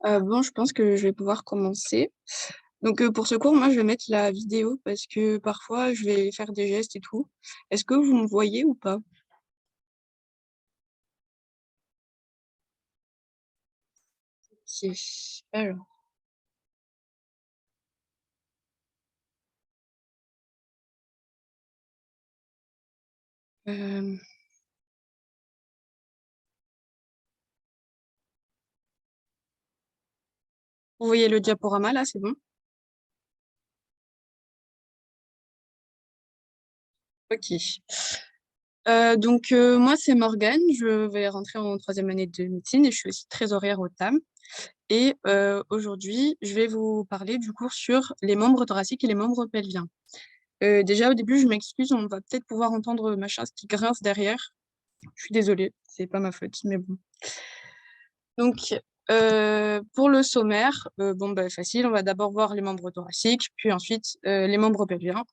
Bon, je pense que je vais pouvoir commencer. Donc, pour ce cours, moi, je vais mettre la vidéo parce que parfois, je vais faire des gestes et tout. Est-ce que vous me voyez ou pas? OK. Alors, hem, vous voyez le diaporama là, c'est bon? OK. Donc, moi, c'est Morgane, je vais rentrer en troisième année de médecine et je suis aussi trésorière au TAM et aujourd'hui, je vais vous parler du cours sur les membres thoraciques et les membres pelviens. Déjà, au début, je m'excuse, on va peut-être pouvoir entendre ma chaise qui grince derrière. Je suis désolée, c'est pas ma faute, mais bon. Donc, pour le sommaire, bon, bah, facile, on va d'abord voir les membres thoraciques, puis ensuite, les membres pelviens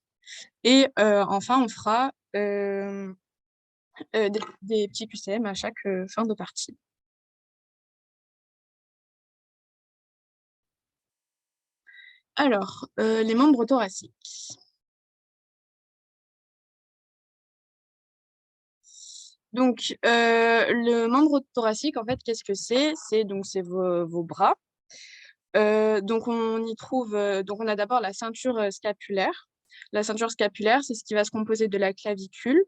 et enfin on fera, des petits QCM à chaque, fin de partie. Alors, les membres thoraciques. Donc, le membre thoracique, en fait, qu'est-ce que c'est? C'est vos bras. Donc on y trouve, donc on a d'abord la ceinture, scapulaire. La ceinture scapulaire, c'est ce qui va se composer de la clavicule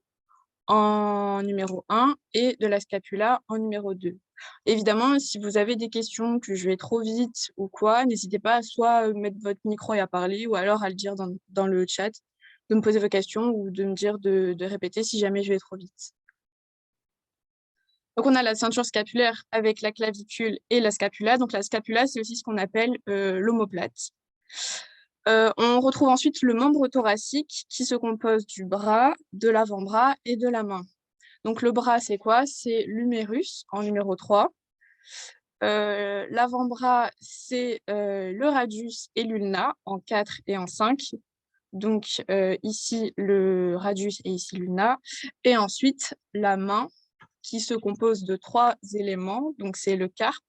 en numéro 1 et de la scapula en numéro 2. Évidemment, si vous avez des questions, que je vais trop vite ou quoi, n'hésitez pas à soit, mettre votre micro et à parler ou alors à le dire dans le chat, de me poser vos questions ou de me dire de répéter si jamais je vais trop vite. Donc on a la ceinture scapulaire avec la clavicule et la scapula. Donc la scapula, c'est aussi ce qu'on appelle, l'omoplate. On retrouve ensuite le membre thoracique qui se compose du bras, de l'avant-bras et de la main. Donc le bras, c'est quoi? C'est l'humérus en numéro 3. L'avant-bras, c'est le radius et l'ulna en 4 et en 5. Donc ici le radius et ici l'ulna. Et ensuite la main qui se compose de 3 éléments. Donc c'est le carpe,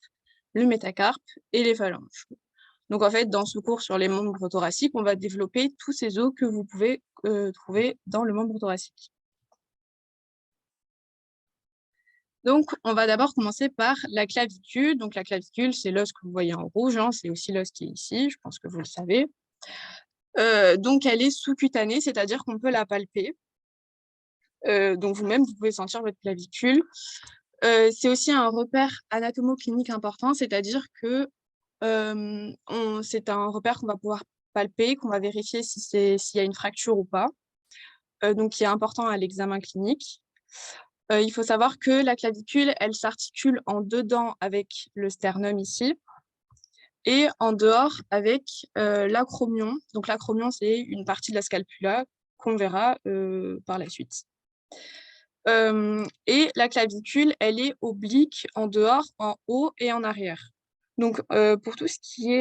le métacarpe et les phalanges. Donc en fait, dans ce cours sur les membres thoraciques, on va développer tous ces os que vous pouvez trouver dans le membre thoracique. Donc, on va d'abord commencer par la clavicule. Donc la clavicule, c'est l'os que vous voyez en rouge, hein, c'est aussi l'os qui est ici, je pense que vous le savez. Donc elle est sous-cutanée, c'est-à-dire qu'on peut la palper. Donc vous-même, vous pouvez sentir votre clavicule. C'est aussi un repère anatomo-clinique important, c'est-à-dire que c'est un repère qu'on va pouvoir palper, qu'on va vérifier s'il y a une fracture ou pas, donc qui est important à l'examen clinique. Il faut savoir que la clavicule, elle s'articule en dedans avec le sternum ici et en dehors avec l'acromion. Donc l'acromion, c'est une partie de la scapula qu'on verra par la suite. Et la clavicule, elle est oblique en dehors, en haut et en arrière. Donc pour tout ce qui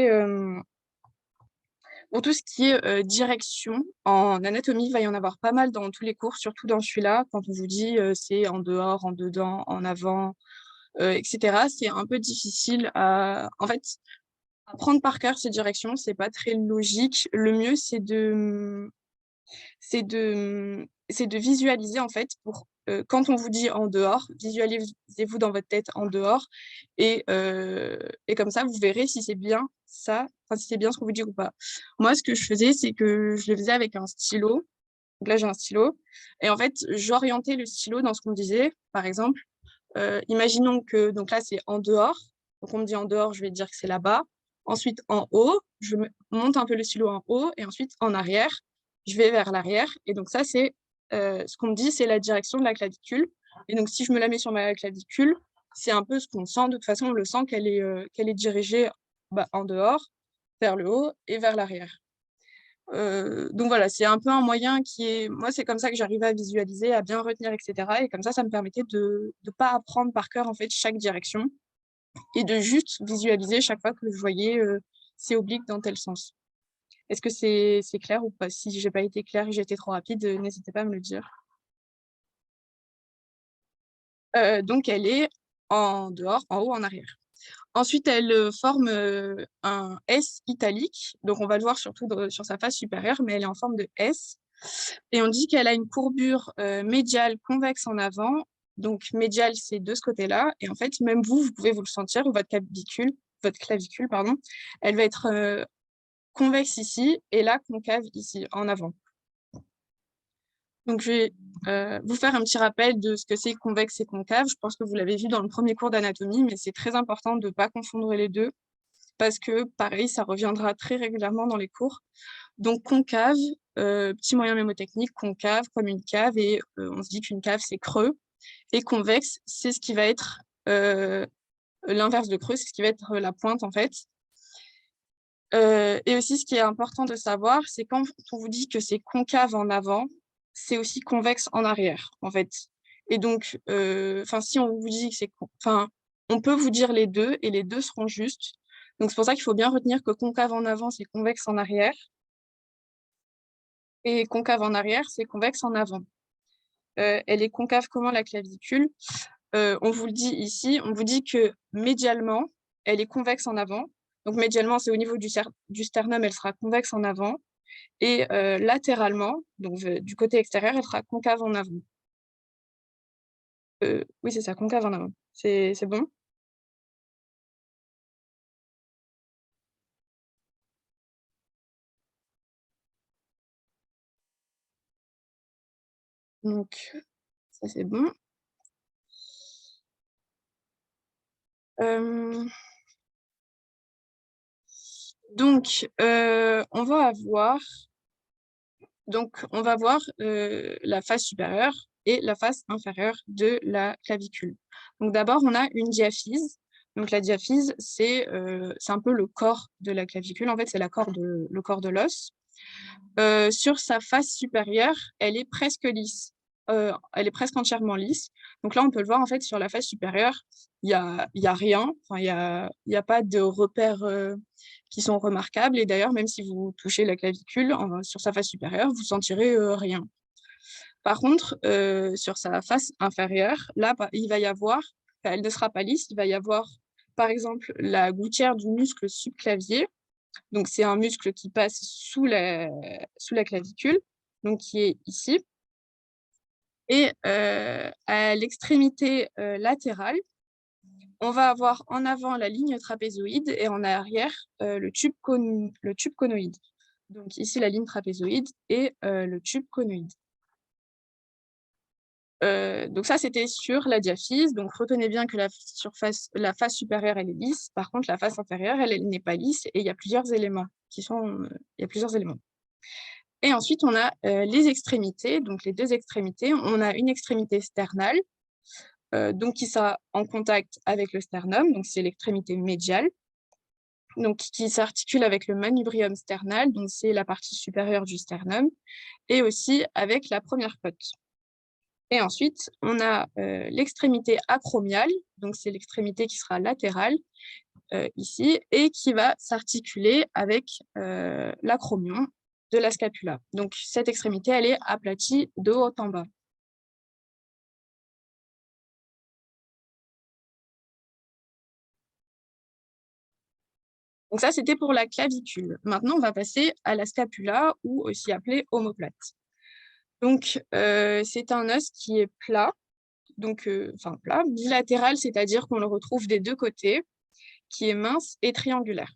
est direction, en anatomie, il va y en avoir pas mal dans tous les cours, surtout dans celui-là, quand on vous dit c'est en dehors, en dedans, en avant, etc. C'est un peu difficile à... En fait, apprendre par cœur ces directions, c'est pas très logique. Le mieux, c'est de visualiser, en fait, pour quand on vous dit en dehors, visualisez-vous dans votre tête en dehors, et comme ça, vous verrez si c'est bien ça, enfin, si c'est bien ce qu'on vous dit ou pas. Moi, ce que je faisais, c'est que je le faisais avec un stylo. Donc là, j'ai un stylo. Et en fait, j'orientais le stylo dans ce qu'on me disait. Par exemple, imaginons que, donc là, c'est en dehors. Donc on me dit en dehors, je vais dire que c'est là-bas. Ensuite, en haut, monte un peu le stylo en haut. Et ensuite, en arrière, je vais vers l'arrière. Et donc ça, c'est ce qu'on me dit, c'est la direction de la clavicule. Et donc, si je me la mets sur ma clavicule, c'est un peu ce qu'on sent. De toute façon, on le sent qu'elle est dirigée, bah, en dehors, vers le haut et vers l'arrière. Donc voilà, c'est un peu un moyen qui est... Moi, c'est comme ça que j'arrivais à visualiser, à bien retenir, etc. Et comme ça me permettait de ne pas apprendre par cœur, en fait, chaque direction et de juste visualiser chaque fois que je voyais c'est oblique dans tel sens. Est-ce que c'est clair ou pas? Si j'ai pas été claire et j'ai été trop rapide, n'hésitez pas à me le dire. Donc elle est en dehors, en haut, en arrière. Ensuite, elle forme un S italique. Donc, on va le voir surtout sur sa face supérieure, mais elle est en forme de S. Et on dit qu'elle a une courbure médiale convexe en avant. Donc, médiale, c'est de ce côté-là. Et en fait, même vous pouvez vous le sentir, votre clavicule, pardon, elle va être convexe ici et là, concave ici, en avant. Donc, je vais vous faire un petit rappel de ce que c'est convexe et concave. Je pense que vous l'avez vu dans le premier cours d'anatomie, mais c'est très important de ne pas confondre les deux parce que, pareil, ça reviendra très régulièrement dans les cours. Donc, concave, petit moyen mémotechnique, concave comme une cave, et on se dit qu'une cave, c'est creux. Et convexe, c'est ce qui va être l'inverse de creux, c'est ce qui va être la pointe, en fait. Et aussi, ce qui est important de savoir, c'est quand on vous dit que c'est concave en avant, c'est aussi convexe en arrière, en fait. Et donc, si on vous dit que c'est... on peut vous dire les deux, et les deux seront justes. Donc, c'est pour ça qu'il faut bien retenir que concave en avant, c'est convexe en arrière. Et concave en arrière, c'est convexe en avant. Elle est concave comment, la clavicule? On vous le dit ici, on vous dit que médialement, elle est convexe en avant. Donc médialement, c'est au niveau du sternum, elle sera convexe en avant. Et latéralement, donc du côté extérieur, elle sera concave en avant. Oui, c'est ça, concave en avant. C'est bon? Donc, ça, c'est bon. Donc, on va voir la face supérieure et la face inférieure de la clavicule. Donc d'abord, on a une diaphyse. Donc la diaphyse, c'est un peu le corps de la clavicule. En fait, c'est le corps de l'os. Sur sa face supérieure, elle est presque lisse. Elle est presque entièrement lisse. Donc là, on peut le voir, en fait, sur la face supérieure, il y a rien. Enfin, il y a pas de repères qui sont remarquables. Et d'ailleurs, même si vous touchez la clavicule sur sa face supérieure, vous sentirez rien. Par contre, sur sa face inférieure, là, il va y avoir, elle ne sera pas lisse, il va y avoir, par exemple, la gouttière du muscle subclavier. Donc, c'est un muscle qui passe sous la clavicule, donc qui est ici. Et à l'extrémité latérale, on va avoir en avant la ligne trapézoïde et en arrière le tube conoïde. Donc ici, la ligne trapézoïde et le tube conoïde. Donc ça, c'était sur la diaphyse. Donc retenez bien que la face supérieure, elle est lisse. Par contre, la face inférieure, elle n'est pas lisse et il y a plusieurs éléments Et ensuite, on a les extrémités, donc les deux extrémités. On a une extrémité sternale, donc qui sera en contact avec le sternum, donc c'est l'extrémité médiale, donc qui s'articule avec le manubrium sternal, donc c'est la partie supérieure du sternum, et aussi avec la première côte. Et ensuite, on a l'extrémité acromiale, donc c'est l'extrémité qui sera latérale, ici, et qui va s'articuler avec l'acromion de la scapula. Donc, cette extrémité, elle est aplatie de haut en bas. Donc ça, c'était pour la clavicule. Maintenant, on va passer à la scapula, ou aussi appelée omoplate. Donc, c'est un os qui est plat, donc plat, bilatéral, c'est-à-dire qu'on le retrouve des deux côtés, qui est mince et triangulaire.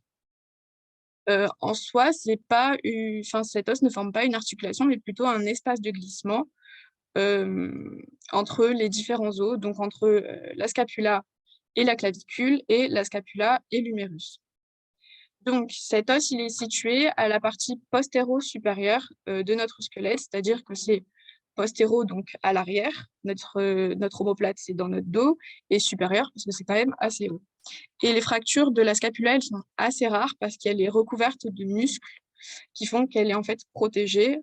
En soi, cet os ne forme pas une articulation, mais plutôt un espace de glissement entre les différents os, donc entre la scapula et la clavicule, et la scapula et l'humérus. Donc, cet os, il est situé à la partie postéro-supérieure de notre squelette, c'est-à-dire que c'est postéro, donc à l'arrière. Notre omoplate, c'est dans notre dos, et supérieur, parce que c'est quand même assez haut. Et les fractures de la scapula, elles sont assez rares parce qu'elle est recouverte de muscles qui font qu'elle est en fait protégée.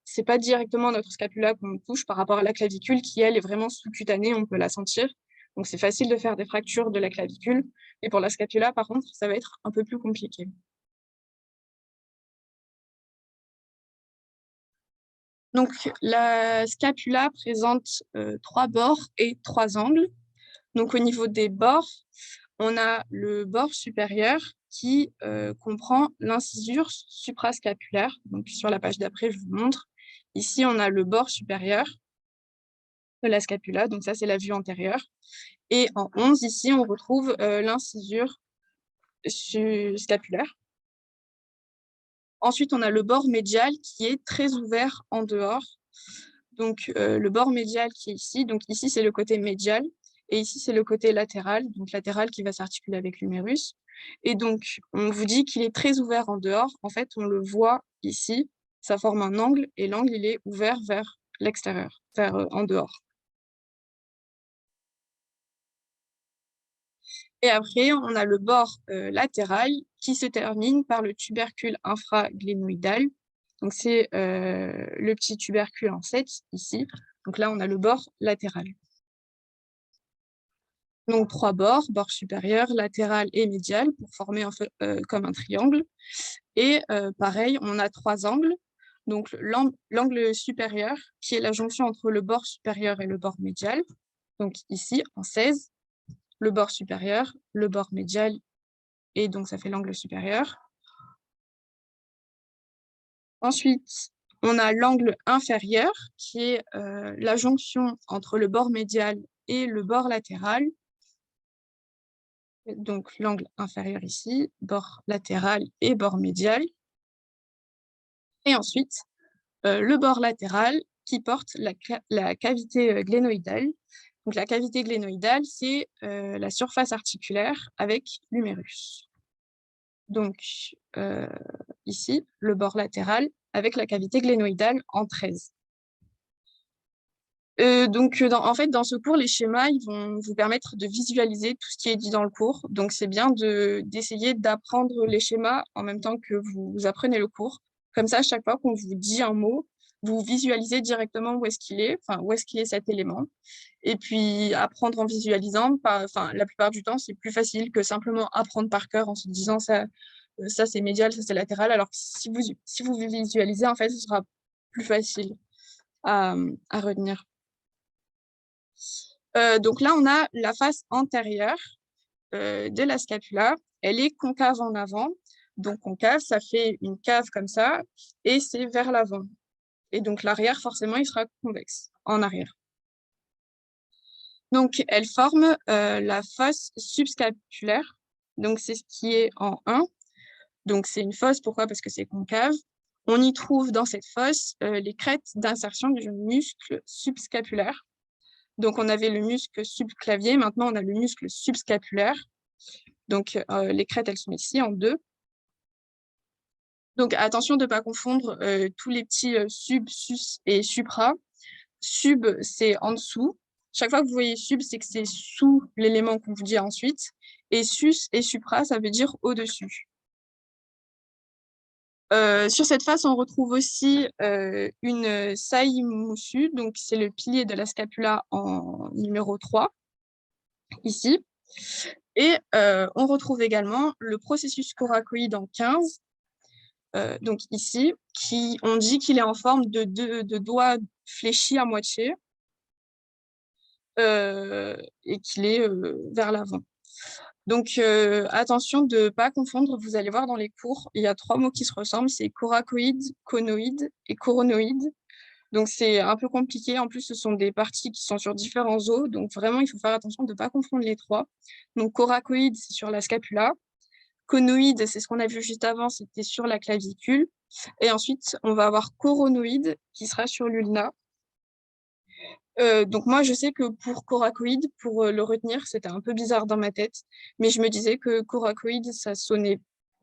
C'est pas directement notre scapula qu'on touche par rapport à la clavicule qui, elle, est vraiment sous-cutanée, on peut la sentir. Donc, c'est facile de faire des fractures de la clavicule. Et pour la scapula, par contre, ça va être un peu plus compliqué. Donc, la scapula présente 3 bords et 3 angles. Donc, au niveau des bords, on a le bord supérieur qui comprend l'incisure suprascapulaire. Donc, sur la page d'après, je vous montre. Ici, on a le bord supérieur de la scapula. Donc, ça, c'est la vue antérieure. Et en 11, ici, on retrouve l'incisure scapulaire. Ensuite, on a le bord médial qui est très ouvert en dehors. Donc, le bord médial qui est ici. Donc, ici, c'est le côté médial. Et ici, c'est le côté latéral. Donc, latéral qui va s'articuler avec l'humérus. Et donc, on vous dit qu'il est très ouvert en dehors. En fait, on le voit ici. Ça forme un angle. Et l'angle, il est ouvert vers l'extérieur, vers en dehors. Et après, on a le bord latéral qui se termine par le tubercule infraglénoïdal. Donc, c'est le petit tubercule en 7 ici. Donc là, on a le bord latéral. Donc, 3 bords, bord supérieur, latéral et médial, pour former un fait, comme un triangle. Et pareil, on a 3 angles. Donc, l'angle supérieur, qui est la jonction entre le bord supérieur et le bord médial. Donc, ici, en 16, le bord supérieur, le bord médial, et donc ça fait l'angle supérieur. Ensuite, on a l'angle inférieur, qui est la jonction entre le bord médial et le bord latéral. Donc l'angle inférieur ici, bord latéral et bord médial. Et ensuite, le bord latéral qui porte la cavité glénoïdale. Donc la cavité glénoïdale, c'est la surface articulaire avec l'humérus. Donc ici, le bord latéral avec la cavité glénoïdale en 13. Donc, en fait, dans ce cours, les schémas, ils vont vous permettre de visualiser tout ce qui est dit dans le cours. Donc, c'est bien d'essayer d'apprendre les schémas en même temps que vous apprenez le cours. Comme ça, à chaque fois qu'on vous dit un mot, vous visualisez directement où est-ce qu'il est, enfin, où est-ce qu'il est cet élément. Et puis, apprendre en visualisant, enfin, la plupart du temps, c'est plus facile que simplement apprendre par cœur en se disant ça c'est médial, ça c'est latéral. Alors que si vous visualisez, en fait, ce sera plus facile à retenir. Donc là, on a la face antérieure de la scapula. Elle est concave en avant. Donc concave, ça fait une cave comme ça, et c'est vers l'avant. Et donc l'arrière, forcément, il sera convexe en arrière. Donc elle forme la fosse subscapulaire. Donc c'est ce qui est en 1. Donc c'est une fosse, pourquoi? Parce que c'est concave. On y trouve dans cette fosse les crêtes d'insertion du muscle subscapulaire. Donc, on avait le muscle subclavier. Maintenant, on a le muscle subscapulaire. Donc, les crêtes, elles sont ici en 2. Donc, attention de ne pas confondre tous les petits sub, sus et supra. Sub, c'est en dessous. Chaque fois que vous voyez sub, c'est que c'est sous l'élément qu'on vous dit ensuite. Et sus et supra, ça veut dire au-dessus. Sur cette face, on retrouve aussi une saillie moussue. Donc, c'est le pilier de la scapula en numéro 3, ici. Et on retrouve également le processus coracoïde en 15, donc ici, on dit qu'il est en forme de doigts fléchis à moitié et qu'il est vers l'avant. Donc attention de ne pas confondre, vous allez voir dans les cours, il y a 3 mots qui se ressemblent, c'est coracoïde, conoïde et coronoïde. Donc c'est un peu compliqué, en plus ce sont des parties qui sont sur différents os, donc vraiment il faut faire attention de ne pas confondre les 3. Donc coracoïde, c'est sur la scapula. Conoïde, c'est ce qu'on a vu juste avant, c'était sur la clavicule. Et ensuite, on va avoir coronoïde qui sera sur l'ulna. Donc moi, je sais que pour coracoïde, pour le retenir, c'était un peu bizarre dans ma tête, mais je me disais que coracoïde, ça sonnait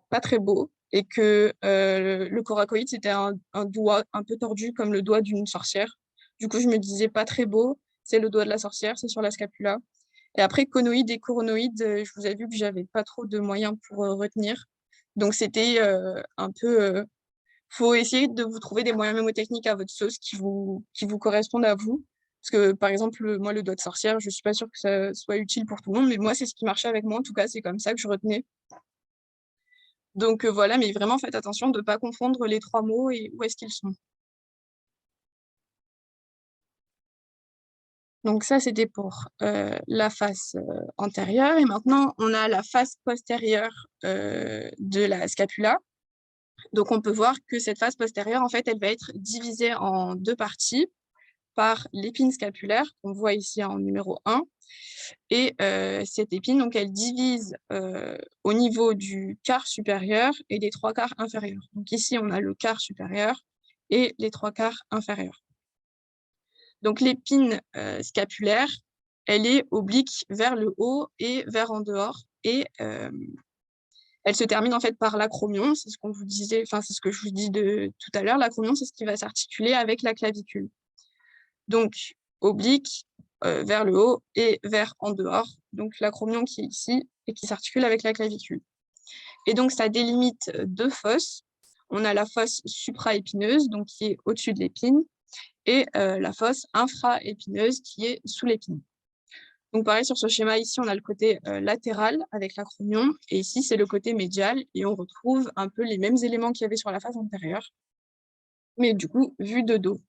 pas très beau et que le coracoïde, c'était un doigt un peu tordu comme le doigt d'une sorcière. Du coup, je me disais pas très beau, c'est le doigt de la sorcière, c'est sur la scapula. Et après, conoïde et coronoïde, je vous ai vu que j'avais pas trop de moyens pour retenir. Donc, c'était un peu... faut essayer de vous trouver des moyens mémotechniques à votre sauce qui vous correspondent à vous. Parce que, par exemple, moi, le doigt de sorcière, je suis pas sûre que ça soit utile pour tout le monde, mais moi, c'est ce qui marchait avec moi. En tout cas, c'est comme ça que je retenais. Donc, voilà, mais vraiment, faites attention de ne pas confondre les 3 mots et où est-ce qu'ils sont. Donc ça, c'était pour la face antérieure. Et maintenant, on a la face postérieure de la scapula. Donc, on peut voir que cette face postérieure, en fait, elle va être divisée en deux parties par l'épine scapulaire, qu'on voit ici en numéro 1. Et cette épine, donc, elle divise au niveau du quart supérieur et des 3/4 inférieurs. Donc ici, on a le quart supérieur et les 3/4 inférieurs. Donc l'épine scapulaire, elle est oblique vers le haut et vers en dehors. Et elle se termine en fait par l'acromion, c'est ce qu'on vous disait, enfin c'est ce que je vous dis de tout à l'heure. L'acromion, c'est ce qui va s'articuler avec la clavicule. Donc oblique vers le haut et vers en dehors. Donc l'acromion qui est ici et qui s'articule avec la clavicule. Et donc ça délimite deux fosses. On a la fosse supraépineuse, donc qui est au-dessus de l'épine, et la fosse infraépineuse qui est sous l'épine. Donc pareil, sur ce schéma, ici, on a le côté latéral avec l'acromion, et ici, c'est le côté médial, et on retrouve un peu les mêmes éléments qu'il y avait sur la face antérieure, mais du coup, vu de dos.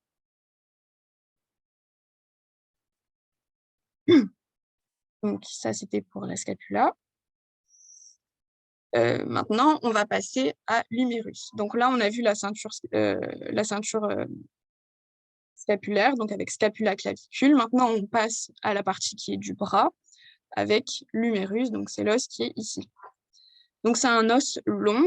Donc ça, c'était pour la scapula. Maintenant, on va passer à l'humérus. Donc là, on a vu la ceinture scapulaire, donc avec scapula-clavicule. Maintenant, on passe à la partie qui est du bras, avec l'humérus, donc c'est l'os qui est ici. Donc c'est un os long.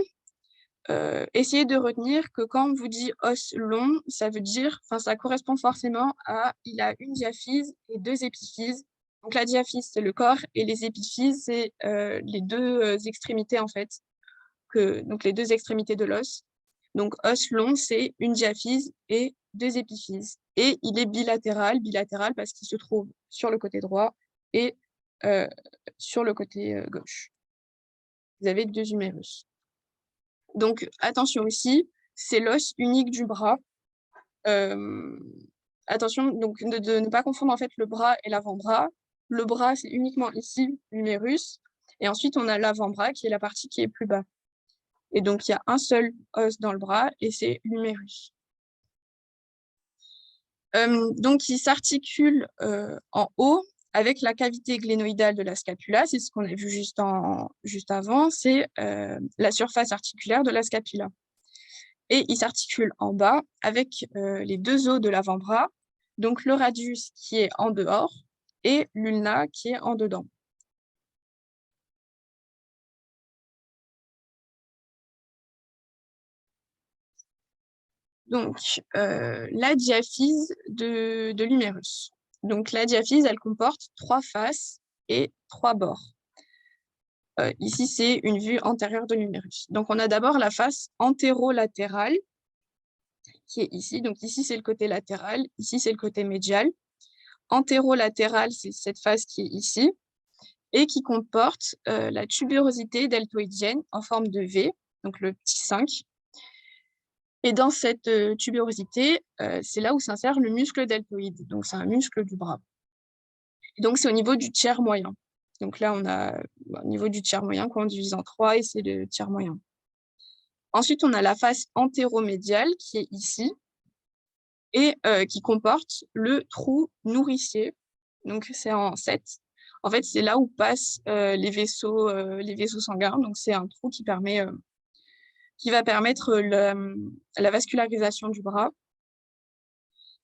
Essayez de retenir que quand on vous dit os long, ça veut dire, enfin ça correspond forcément à, il a une diaphyse et deux épiphyses. Donc la diaphyse, c'est le corps, et les épiphyses, c'est les deux extrémités en fait, donc les deux extrémités de l'os. Donc os long, c'est une diaphyse et deux épiphyses. Et il est bilatéral parce qu'il se trouve sur le côté droit et sur le côté gauche. Vous avez deux humérus. Donc attention aussi, c'est l'os unique du bras. Attention donc de ne pas confondre en fait le bras et l'avant-bras. Le bras, c'est uniquement ici l'humérus. Et ensuite, on a l'avant-bras qui est la partie qui est plus bas. Et donc, il y a un seul os dans le bras et c'est l'humérus. Donc, il s'articule en haut avec la cavité glénoïdale de la scapula. C'est ce qu'on a vu juste avant. C'est la surface articulaire de la scapula. Et il s'articule en bas avec les deux os de l'avant-bras, donc le radius qui est en dehors et l'ulna qui est en dedans. Donc, la diaphyse de l'humérus. Donc, la diaphyse, elle comporte 3 faces et 3 bords. Ici, c'est une vue antérieure de l'humérus. Donc, on a d'abord la face antérolatérale, qui est ici. Donc, ici, c'est le côté latéral. Ici, c'est le côté médial. Antérolatérale, c'est cette face qui est ici, et qui comporte la tubérosité deltoïdienne en forme de V, donc le petit 5. Et dans cette tubérosité, c'est là où s'insère le muscle deltoïde, donc c'est un muscle du bras. Et donc c'est au niveau du tiers moyen. Donc là, on a au niveau du tiers moyen, quand on divise en 3, et c'est le tiers moyen. Ensuite, on a la face antéromédiale qui est ici, et qui comporte le trou nourricier, donc c'est en 7. En fait, c'est là où passent les vaisseaux sanguins, donc c'est un trou qui va permettre la vascularisation du bras.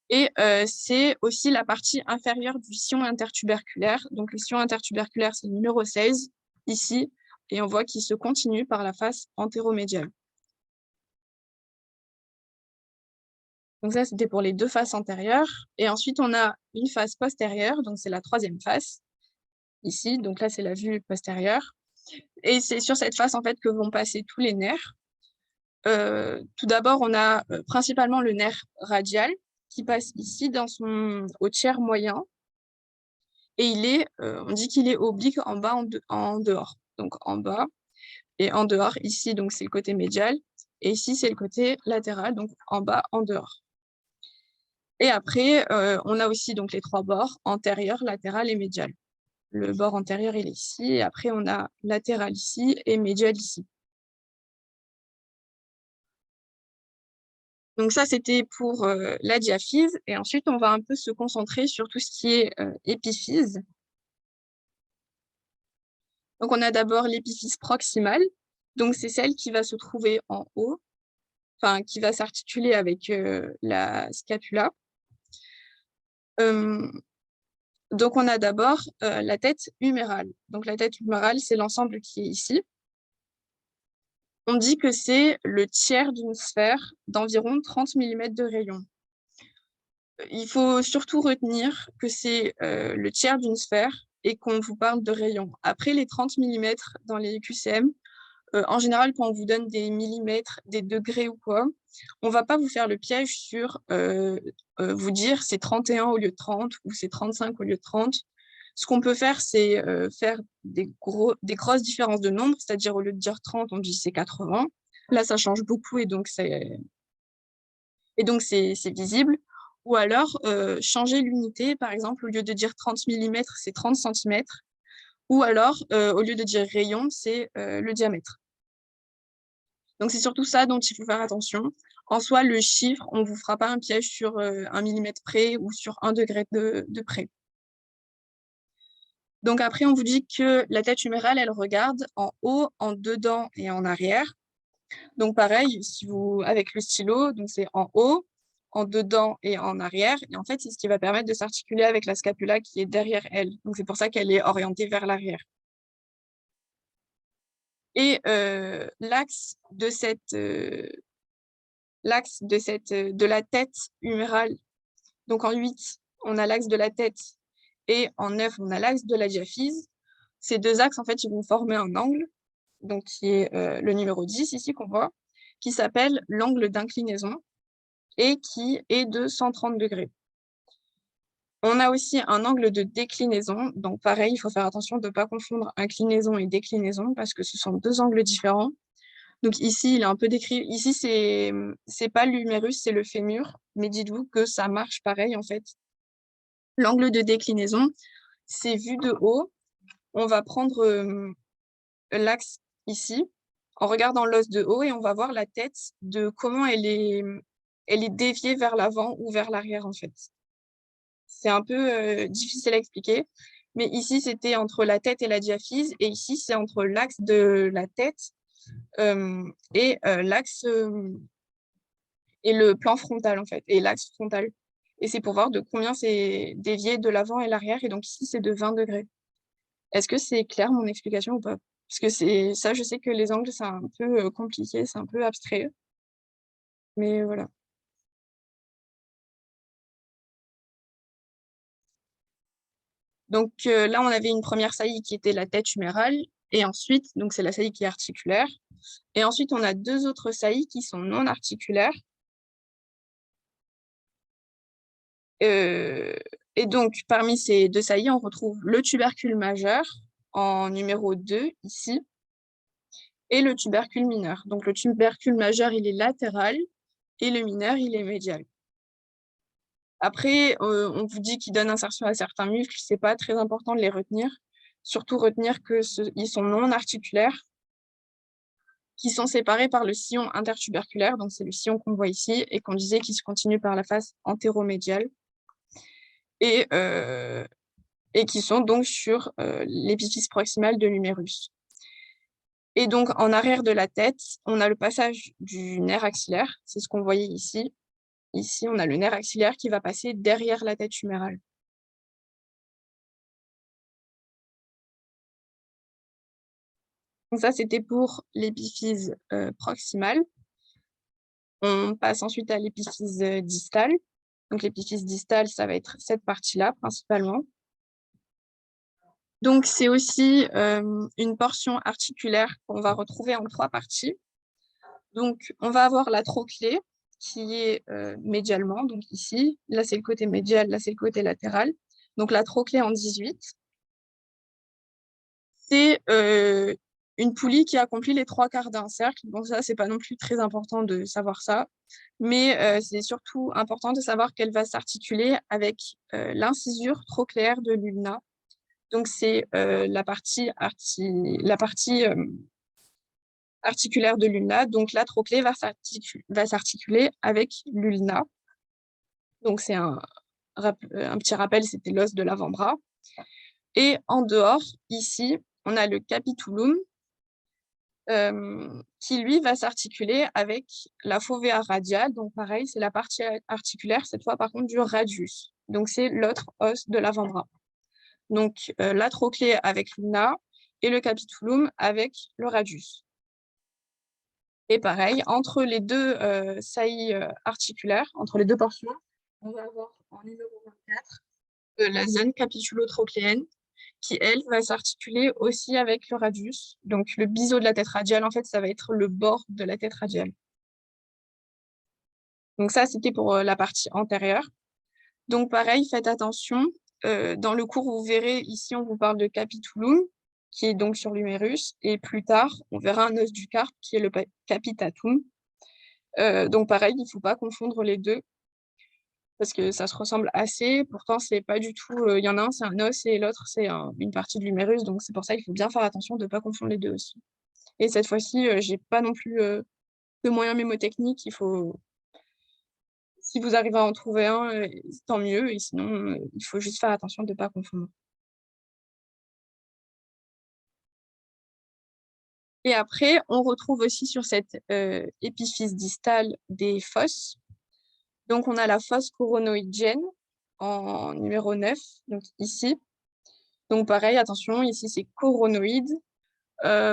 Et c'est aussi la partie inférieure du sillon intertuberculaire. Donc le sillon intertuberculaire, c'est le numéro 16, ici, et on voit qu'il se continue par la face antéromédiale. Donc ça, c'était pour les deux faces antérieures. Et ensuite, on a une face postérieure, donc c'est la troisième face, ici. Donc là, c'est la vue postérieure. Et c'est sur cette face, en fait, que vont passer tous les nerfs. Tout d'abord, on a principalement le nerf radial qui passe ici au tiers moyen. Et on dit qu'il est oblique en bas, en dehors. Donc en bas et en dehors, ici, donc c'est le côté médial. Et ici, c'est le côté latéral, donc en bas, en dehors. Et après, on a aussi donc les 3 bords, antérieur, latéral et médial. Le bord antérieur, il est ici. Et après, on a latéral ici et médial ici. Donc ça, c'était pour la diaphyse. Et ensuite, on va un peu se concentrer sur tout ce qui est épiphyse. Donc on a d'abord l'épiphyse proximale. Donc c'est celle qui va se trouver en haut, enfin qui va s'articuler avec la scapula. Donc on a d'abord la tête humérale. Donc la tête humérale, c'est l'ensemble qui est ici. On dit que c'est le tiers d'une sphère d'environ 30 mm de rayon. Il faut surtout retenir que c'est le tiers d'une sphère et qu'on vous parle de rayon. Après les 30 mm dans les QCM, en général, quand on vous donne des millimètres, des degrés ou quoi, on ne va pas vous faire le piège sur vous dire c'est 31 au lieu de 30 ou c'est 35 au lieu de 30. Ce qu'on peut faire, c'est faire des grosses différences de nombres, c'est-à-dire au lieu de dire 30, on dit c'est 80. Là, ça change beaucoup et donc c'est visible. Ou alors, changer l'unité, par exemple, au lieu de dire 30 mm, c'est 30 cm. Ou alors, au lieu de dire rayon, c'est le diamètre. Donc, c'est surtout ça dont il faut faire attention. En soi, le chiffre, on ne vous fera pas un piège sur 1 millimètre près ou sur 1 degré de près. Donc, après, on vous dit que la tête humérale, elle regarde en haut, en dedans et en arrière. Donc, pareil, si vous, avec le stylo, donc c'est en haut, en dedans et en arrière. Et en fait, c'est ce qui va permettre de s'articuler avec la scapula qui est derrière elle. Donc, c'est pour ça qu'elle est orientée vers l'arrière. Et l'axe de la tête humérale, donc en 8, on a l'axe de la tête et en 9, on a l'axe de la diaphyse. Ces deux axes, en fait, ils vont former un angle, donc qui est le numéro 10 ici qu'on voit, qui s'appelle l'angle d'inclinaison et qui est de 130 degrés. On a aussi un angle de déclinaison, donc pareil, il faut faire attention de ne pas confondre inclinaison et déclinaison parce que ce sont deux angles différents. Donc ici, il est un peu décrit. Ici, c'est pas l'humérus, c'est le fémur, mais dites-vous que ça marche pareil en fait. L'angle de déclinaison, c'est vu de haut. On va prendre l'axe ici en regardant l'os de haut et on va voir la tête de comment elle est déviée vers l'avant ou vers l'arrière en fait. C'est un peu difficile à expliquer, mais ici c'était entre la tête et la diaphyse et ici c'est entre l'axe de la tête et l'axe et le plan frontal en fait, et l'axe frontal. Et c'est pour voir de combien c'est dévié de l'avant et l'arrière, et donc ici c'est de 20 degrés. Est-ce que c'est clair mon explication ou pas? Parce que c'est ça, je sais que les angles, c'est un peu compliqué, c'est un peu abstrait, mais voilà. Donc là, on avait une première saillie qui était la tête humérale, et ensuite, donc c'est la saillie qui est articulaire. Et ensuite, on a deux autres saillies qui sont non articulaires. Et donc, parmi ces deux saillies, on retrouve le tubercule majeur en numéro 2 ici, et le tubercule mineur. Donc, le tubercule majeur, il est latéral, et le mineur, il est médial. Après, on vous dit qu'il donne insertion à certains muscles, c'est pas très important de les retenir. Surtout retenir qu'ils sont non articulaires, qui sont séparés par le sillon intertuberculaire, donc c'est le sillon qu'on voit ici, et qu'on disait qui se continue par la face antéromédiale, et qui sont donc sur l'épiphyse proximale de l'humérus. Et donc, en arrière de la tête, on a le passage du nerf axillaire, c'est ce qu'on voyait ici. Ici, on a le nerf axillaire qui va passer derrière la tête humérale. Donc ça, c'était pour l'épiphyse proximale. On passe ensuite à l'épiphyse distale. Donc l'épiphyse distale, ça va être cette partie-là principalement. Donc c'est aussi une portion articulaire qu'on va retrouver en 3 parties. Donc on va avoir la trochlée qui est médialement, donc ici. Là, c'est le côté médial, là, c'est le côté latéral. Donc la trochlée en 18. C'est une poulie qui accomplit les 3/4 d'un cercle. Bon, ça, c'est pas non plus très important de savoir ça, mais c'est surtout important de savoir qu'elle va s'articuler avec l'incisure trochléaire de l'ulna. Donc, c'est la partie articulaire de l'ulna. Donc, la trochlée va s'articuler avec l'ulna. Donc, c'est un petit rappel, c'était l'os de l'avant-bras. Et en dehors, ici, on a le capitulum qui, lui, va s'articuler avec la fovea radiale. Donc, pareil, c'est la partie articulaire, cette fois, par contre, du radius. Donc, c'est l'autre os de l'avant-bras. Donc, la trochlée avec l'ulna et le capitulum avec le radius. Et pareil, entre les deux saillies articulaires, entre les deux portions, on va avoir en numéro 24 la zone capitulo-trochléenne qui, elle, va s'articuler aussi avec le radius. Donc, le biseau de la tête radiale, en fait, ça va être le bord de la tête radiale. Donc ça, c'était pour la partie antérieure. Donc, pareil, faites attention. Dans le cours, vous verrez, ici, on vous parle de capitulum, qui est donc sur l'humérus. Et plus tard, on verra un os du carpe, qui est le capitatum. Donc, pareil, il ne faut pas confondre les deux, parce que ça se ressemble assez. Pourtant, c'est pas du tout... Il y en a un, c'est un os, et l'autre, c'est une partie de l'humérus. Donc, c'est pour ça qu'il faut bien faire attention de ne pas confondre les deux aussi. Et cette fois-ci, j'ai pas non plus de moyens mémotechniques. Il faut... Si vous arrivez à en trouver un, tant mieux. Et sinon, il faut juste faire attention de ne pas confondre. Et après, on retrouve aussi sur cette épiphyse distale des fosses. Donc, on a la fosse coronoïdienne en numéro 9, donc ici. Donc, pareil, attention, ici, c'est coronoïde.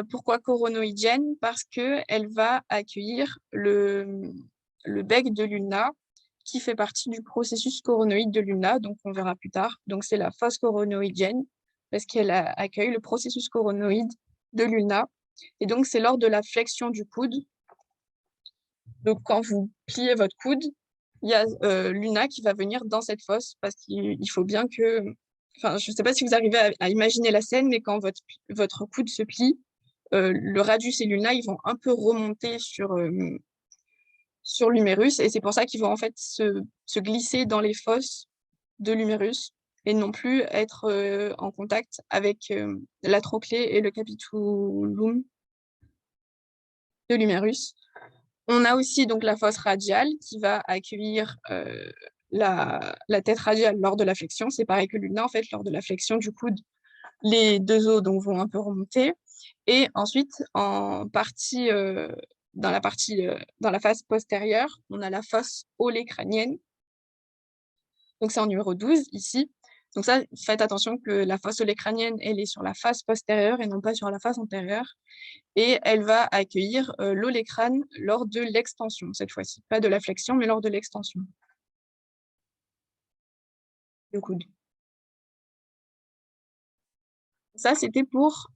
Pourquoi coronoïdienne? Parce qu'elle va accueillir le bec de l'ulna, qui fait partie du processus coronoïde de l'ulna, donc on verra plus tard. Donc, c'est la fosse coronoïdienne, parce qu'elle accueille le processus coronoïde de l'ulna. Et donc, c'est lors de la flexion du coude. Donc, quand vous pliez votre coude, il y a l'ulna qui va venir dans cette fosse, parce qu'il faut bien que... Enfin, je ne sais pas si vous arrivez à imaginer la scène, mais quand votre coude se plie, le radius et l'ulna, ils vont un peu remonter sur l'humérus, et c'est pour ça qu'ils vont en fait se glisser dans les fosses de l'humérus, et non plus être en contact avec la trochlée et le capitulum de l'humérus. On a aussi donc la fosse radiale qui va accueillir la tête radiale lors de la flexion. C'est pareil que l'ulna, en fait, lors de la flexion du coude, les deux os donc, vont un peu remonter. Et ensuite, dans la face postérieure, on a la fosse olécrânienne. Donc, c'est en numéro 12, ici. Donc ça, faites attention que la fosse olécrânienne, elle est sur la face postérieure et non pas sur la face antérieure. Et elle va accueillir l'olécrâne lors de l'extension, cette fois-ci. Pas de la flexion, mais lors de l'extension. Le coude. Ça, c'était pour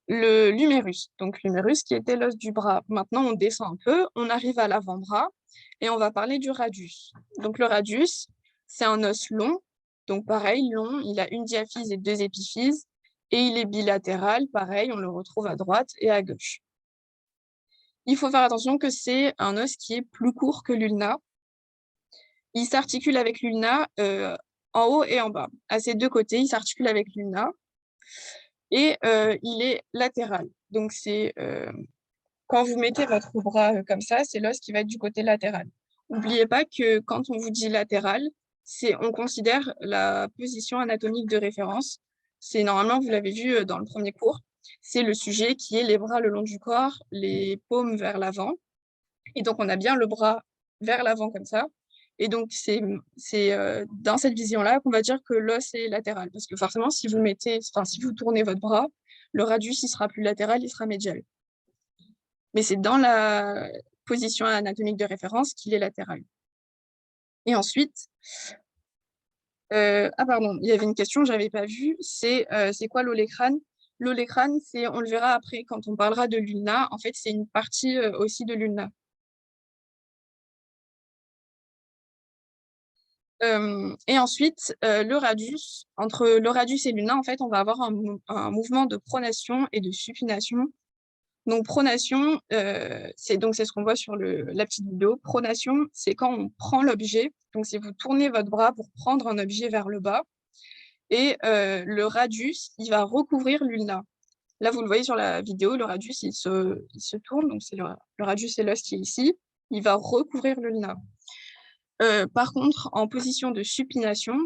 l'humérus. Donc l'humérus qui était l'os du bras. Maintenant, on descend un peu, on arrive à l'avant-bras et on va parler du radius. Donc le radius, c'est un os long. Donc pareil, long, il a une diaphyse et deux épiphyses. Et il est bilatéral, pareil, on le retrouve à droite et à gauche. Il faut faire attention que c'est un os qui est plus court que l'ulna. Il s'articule avec l'ulna en haut et en bas. À ces deux côtés, il s'articule avec l'ulna. Et il est latéral. Donc, c'est quand vous mettez votre bras comme ça, c'est l'os qui va être du côté latéral. N'oubliez pas que quand on vous dit latéral, on considère la position anatomique de référence. C'est normalement, vous l'avez vu dans le premier cours, c'est le sujet qui est les bras le long du corps, les paumes vers l'avant. Et donc, on a bien le bras vers l'avant comme ça. Et donc, c'est dans cette vision-là qu'on va dire que l'os est latéral. Parce que forcément, si vous tournez votre bras, le radius, il sera plus latéral, il sera médial. Mais c'est dans la position anatomique de référence qu'il est latéral. Et ensuite, pardon, il y avait une question, je n'avais pas vu, c'est quoi l'olécrâne? L'olécrâne, on le verra après quand on parlera de l'ulna, en fait, c'est une partie aussi de l'ulna. Et ensuite, le radius, entre le radius et l'ulna, en fait, on va avoir un mouvement de pronation et de supination. Donc, pronation, c'est ce qu'on voit sur la petite vidéo. Pronation, c'est quand on prend l'objet. Donc, c'est vous tournez votre bras pour prendre un objet vers le bas. Et le radius, il va recouvrir l'ulna. Là, vous le voyez sur la vidéo, le radius, il se tourne. Donc, c'est le radius, c'est l'os qui est ici. Il va recouvrir le LNA. Par contre, en position de supination,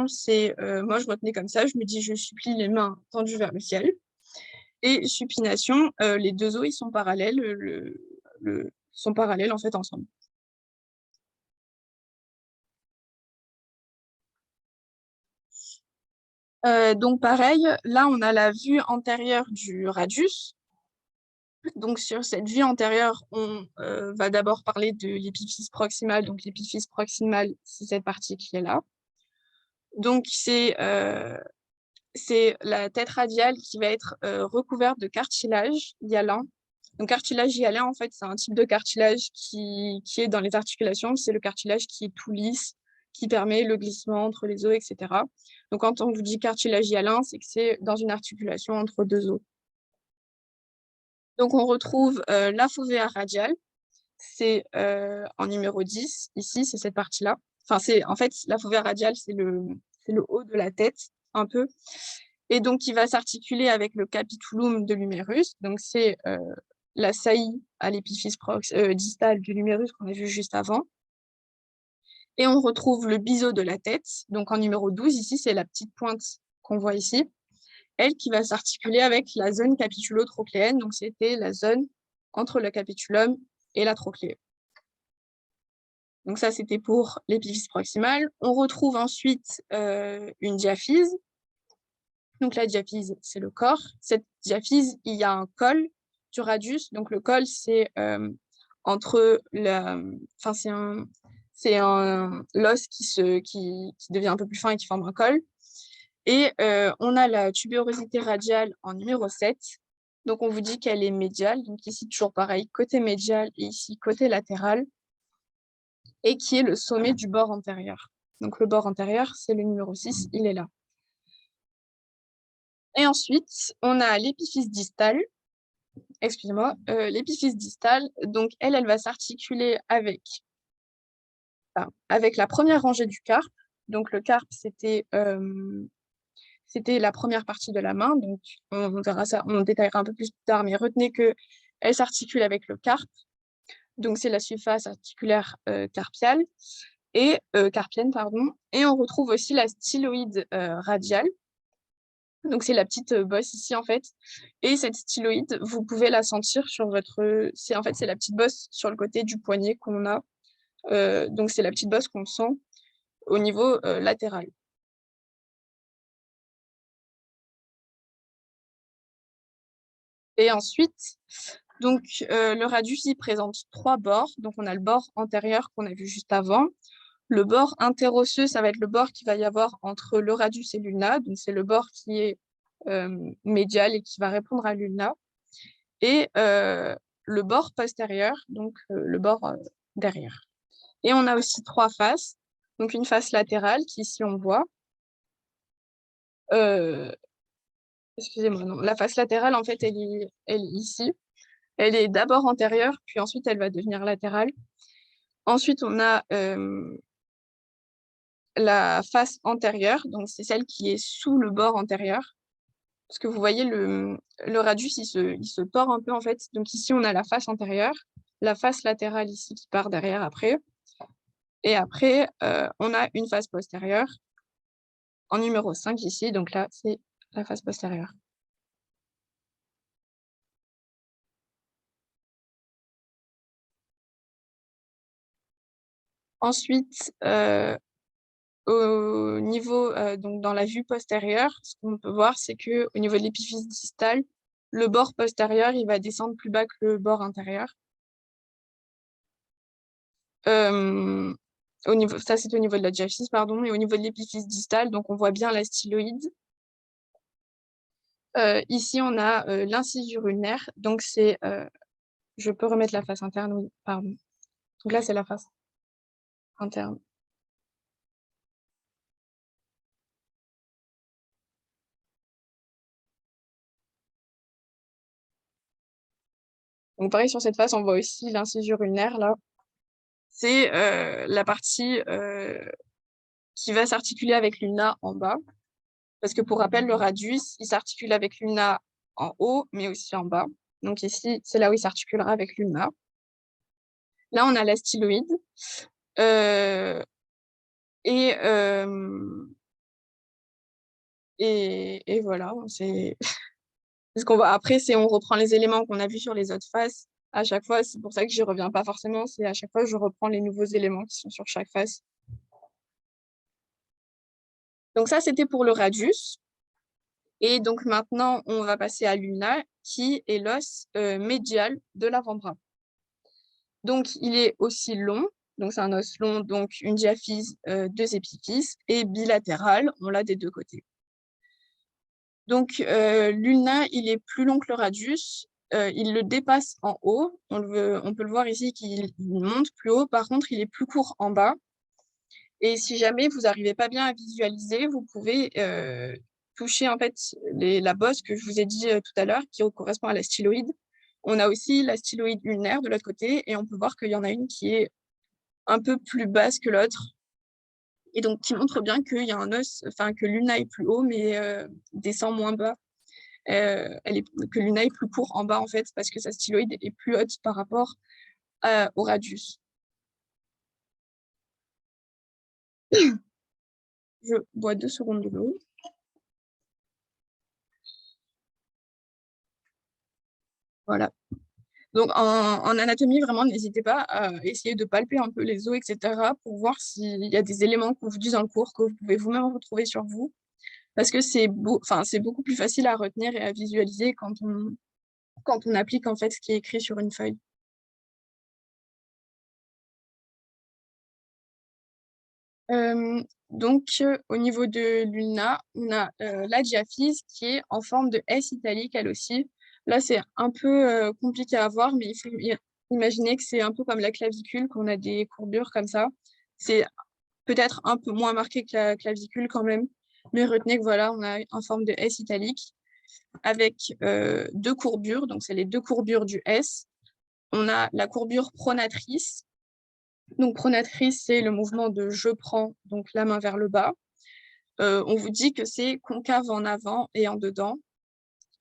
c'est, moi, je retenais comme ça. Je me dis, je supplie les mains tendues vers le ciel. Et supination, les deux os, ils sont parallèles, sont parallèles, en fait, ensemble. Donc pareil, là on a la vue antérieure du radius. Donc sur cette vue antérieure, on va d'abord parler de l'épiphyse proximale. Donc l'épiphyse proximale, c'est cette partie qui est là. Donc c'est la tête radiale qui va être recouverte de cartilage hyalin. Donc cartilage hyalin, en fait, c'est un type de cartilage qui est dans les articulations. C'est le cartilage qui est tout lisse, qui permet le glissement entre les os, etc. Donc quand on vous dit cartilage hyalin, c'est que c'est dans une articulation entre deux os. Donc on retrouve la fovea radiale, c'est en numéro 10, ici, c'est cette partie-là. Enfin, en fait, la fovea radiale, c'est le haut de la tête, un peu. Et donc, qui va s'articuler avec le capitulum de l'humérus. Donc, c'est la saillie à l'épiphyse distale du l'humérus qu'on a vu juste avant. Et on retrouve le biseau de la tête. Donc, en numéro 12, ici, c'est la petite pointe qu'on voit ici. Elle qui va s'articuler avec la zone capitulo-trochléenne. Donc, c'était la zone entre le capitulum et la trochlée. Donc ça, c'était pour l'épiphyse proximale. On retrouve ensuite une diaphyse. Donc la diaphyse, c'est le corps. Cette diaphyse, il y a un col du radius. Donc le col, c'est entre enfin, c'est l'os qui devient un peu plus fin et qui forme un col. Et on a la tubérosité radiale en numéro 7. Donc on vous dit qu'elle est médiale. Donc ici, toujours pareil, côté médial et ici, côté latéral. Et qui est le sommet du bord antérieur. Donc le bord antérieur, c'est le numéro 6, il est là. Et ensuite, on a l'épiphyse distale. Excusez-moi, l'épiphyse distale, donc elle va s'articuler avec la première rangée du carpe. Donc le carpe, c'était la première partie de la main. Donc on verra ça, on détaillera un peu plus tard, mais retenez qu'elle s'articule avec le carpe. Donc c'est la surface articulaire carpienne, et on retrouve aussi la styloïde radiale. Donc c'est la petite bosse ici en fait, et cette styloïde, vous pouvez la sentir sur c'est la petite bosse sur le côté du poignet qu'on a. Donc c'est la petite bosse qu'on sent au niveau latéral. Et ensuite, donc le radius il présente 3 bords. Donc on a le bord antérieur qu'on a vu juste avant. Le bord interosseux, ça va être le bord qu'il va y avoir entre le radius et l'ulna. Donc, c'est le bord qui est médial et qui va répondre à l'ulna. Et le bord postérieur, donc le bord derrière. Et on a aussi 3 faces. Donc, une face latérale qui, ici, on voit. Excusez-moi, non. La face latérale, en fait, elle est ici. Elle est d'abord antérieure, puis ensuite, elle va devenir latérale. Ensuite, on a la face antérieure, donc c'est celle qui est sous le bord antérieur. Parce que vous voyez, le radius, il se tord un peu en fait. Donc ici, on a la face antérieure, la face latérale ici qui part derrière après. Et après, on a une face postérieure en numéro 5 ici. Donc là, c'est la face postérieure. Ensuite, au niveau, donc dans la vue postérieure, ce qu'on peut voir, c'est qu'au niveau de l'épiphyse distale, le bord postérieur, il va descendre plus bas que le bord intérieur. Ça, c'est au niveau de la diaphyse, pardon, et au niveau de l'épiphyse distale, donc on voit bien la styloïde. Ici, on a l'incisure ulnaire, donc c'est, je peux remettre la face interne, oui, pardon. Donc là, c'est la face interne. Donc pareil, sur cette face, on voit aussi l'incisure ulnaire, là. C'est la partie qui va s'articuler avec l'ulna en bas. Parce que pour rappel, le radius, il s'articule avec l'ulna en haut, mais aussi en bas. Donc ici, c'est là où il s'articulera avec l'ulna. Là, on a la styloïde. Euh, et, et voilà, c'est ce qu'on voit. Après, on reprend les éléments qu'on a vus sur les autres faces. À chaque fois, c'est pour ça que j'y reviens pas forcément. C'est à chaque fois, je reprends les nouveaux éléments qui sont sur chaque face. Donc ça, c'était pour le radius. Et donc maintenant, on va passer à l'ulna, qui est l'os médial de l'avant-bras. Donc, il est aussi long. Donc, c'est un os long, donc une diaphyse, deux épiphyses, et bilatéral, on l'a des deux côtés. Donc, l'ulna, il est plus long que le radius. Il le dépasse en haut. On peut le voir ici qu'il monte plus haut. Par contre, il est plus court en bas. Et si jamais vous n'arrivez pas bien à visualiser, vous pouvez toucher en fait la bosse que je vous ai dit tout à l'heure, qui correspond à la styloïde. On a aussi la styloïde ulnaire de l'autre côté, et on peut voir qu'il y en a une qui est un peu plus basse que l'autre, et donc qui montre bien qu'il y a un os, enfin que l'ulna est plus haut, mais descend moins bas. Que l'ulna est plus court en bas en fait, parce que sa styloïde est plus haute par rapport au radius. Je bois 2 secondes de l'eau. Voilà. Donc, en anatomie, vraiment, n'hésitez pas à essayer de palper un peu les os, etc., pour voir s'il y a des éléments qu'on vous dit dans le cours que vous pouvez vous-même retrouver sur vous. Parce que c'est beaucoup plus facile à retenir et à visualiser quand on applique en fait ce qui est écrit sur une feuille. Donc, au niveau de l'ulna, on a la diaphyse qui est en forme de S italique, elle aussi. Là, c'est un peu compliqué à voir, mais il faut imaginer que c'est un peu comme la clavicule, qu'on a des courbures comme ça. C'est peut-être un peu moins marqué que la clavicule quand même, mais retenez que voilà, on a en forme de S italique avec deux courbures, donc c'est les deux courbures du S. On a la courbure pronatrice. Donc, pronatrice, c'est le mouvement de je prends, donc la main vers le bas. On vous dit que c'est concave en avant et en dedans.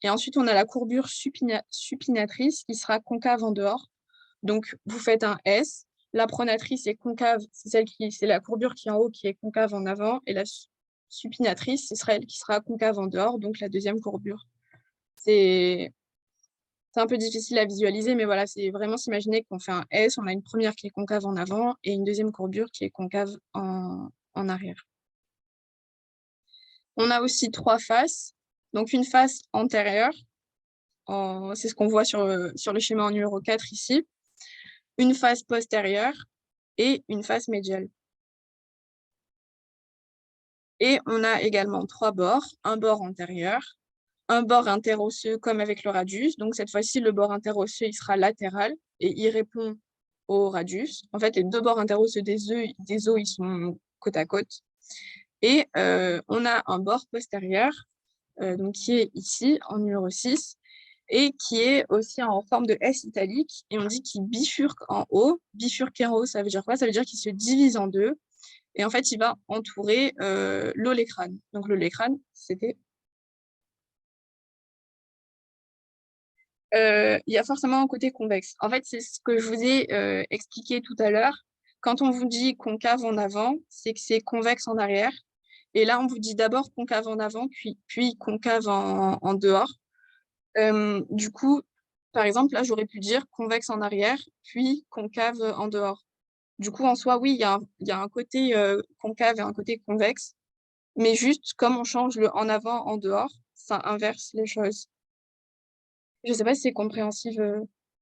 Et ensuite, on a la courbure supinatrice qui sera concave en dehors. Donc, vous faites un S. La pronatrice est concave, c'est la courbure qui est en haut qui est concave en avant. Et la supinatrice, ce sera elle qui sera concave en dehors, donc la deuxième courbure. C'est un peu difficile à visualiser, mais voilà, c'est vraiment s'imaginer qu'on fait un S, on a une première qui est concave en avant et une deuxième courbure qui est concave en arrière. On a aussi 3 faces. Donc une face antérieure, c'est ce qu'on voit sur le schéma en numéro 4 ici, une face postérieure et une face médiale. Et on a également 3 bords, un bord antérieur, un bord interosseux comme avec le radius. Donc cette fois-ci, le bord interosseux, il sera latéral et il répond au radius. En fait, les deux bords interosseux des os, ils sont côte à côte. Et on a un bord postérieur, donc qui est ici, en numéro 6, et qui est aussi en forme de S italique. Et on dit qu'il bifurque en haut. Bifurquer en haut, ça veut dire quoi? Ça veut dire qu'il se divise en deux. Et en fait, il va entourer l'olécrane. Donc l'olécrane, c'était... il y a forcément un côté convexe. En fait, c'est ce que je vous ai expliqué tout à l'heure. Quand on vous dit concave en avant, c'est que c'est convexe en arrière. Et là, on vous dit d'abord concave en avant, puis concave en dehors. Du coup, par exemple, là, j'aurais pu dire convexe en arrière, puis concave en dehors. Du coup, en soi, oui, il y a un côté concave et un côté convexe. Mais juste, comme on change le en avant, en dehors, ça inverse les choses. Je sais pas si c'est compréhensif,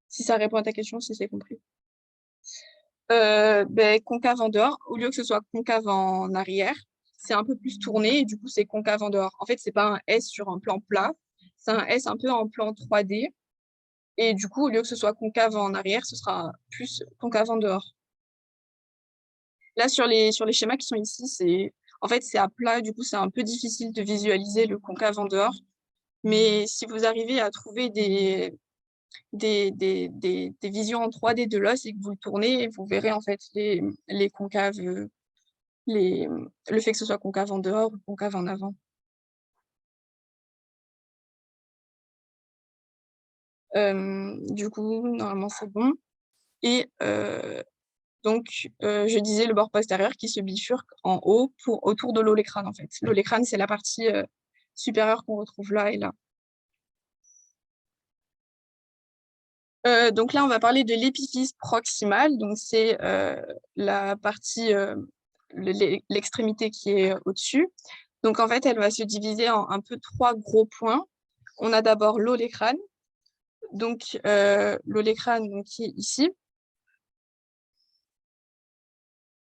si ça répond à ta question, si c'est compris. Concave en dehors, au lieu que ce soit concave en arrière, c'est un peu plus tourné et du coup c'est concave en dehors. En fait, c'est pas un S sur un plan plat, c'est un S un peu en plan 3D. Et du coup, au lieu que ce soit concave en arrière, ce sera plus concave en dehors. Là, sur les schémas qui sont ici, en fait, c'est à plat, du coup, c'est un peu difficile de visualiser le concave en dehors. Mais si vous arrivez à trouver des visions en 3D de l'os et que vous le tournez, vous verrez en fait les concaves, le fait que ce soit concave en dehors ou concave en avant. Du coup, normalement, c'est bon. Et donc, je disais le bord postérieur qui se bifurque en haut autour de l'olécrane, en fait. L'olécrane, c'est la partie supérieure qu'on retrouve là et là. Donc là, on va parler de l'épiphyse proximale. Donc, c'est la partie, l'extrémité qui est au-dessus. Donc, en fait, elle va se diviser en un peu 3 gros points. On a d'abord l'olécrane. Donc, l'olécrane qui est ici.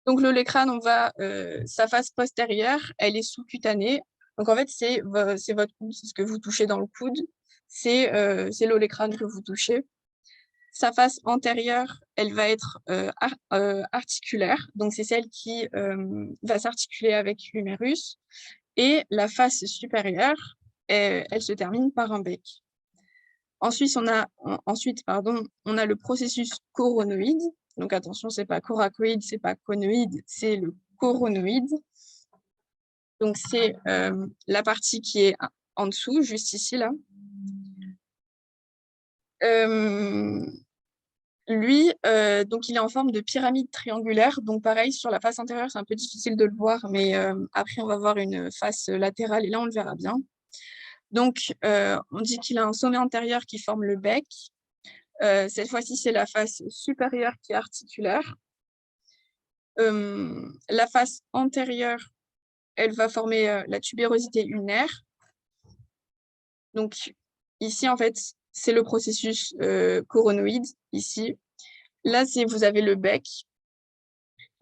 Donc, l'olécrane, sa face postérieure, elle est sous-cutanée. Donc, en fait, c'est votre coude, c'est ce que vous touchez dans le coude. C'est l'olécrane que vous touchez. Sa face antérieure, elle va être articulaire. Donc, c'est celle qui va s'articuler avec l'humérus. Et la face supérieure, elle se termine par un bec. Ensuite, on a le processus coronoïde. Donc attention, c'est pas coracoïde, c'est pas conoïde, c'est le coronoïde. Donc c'est la partie qui est en dessous, juste ici là. Lui, donc il est en forme de pyramide triangulaire. Donc pareil, sur la face intérieure, c'est un peu difficile de le voir, mais après on va voir une face latérale et là on le verra bien. Donc on dit qu'il a un sommet antérieur qui forme le bec. Cette fois-ci, c'est la face supérieure qui est articulaire. La face antérieure, elle va former la tubérosité ulnaire. Donc, ici, en fait, c'est le processus coronoïde, ici. Là, vous avez le bec.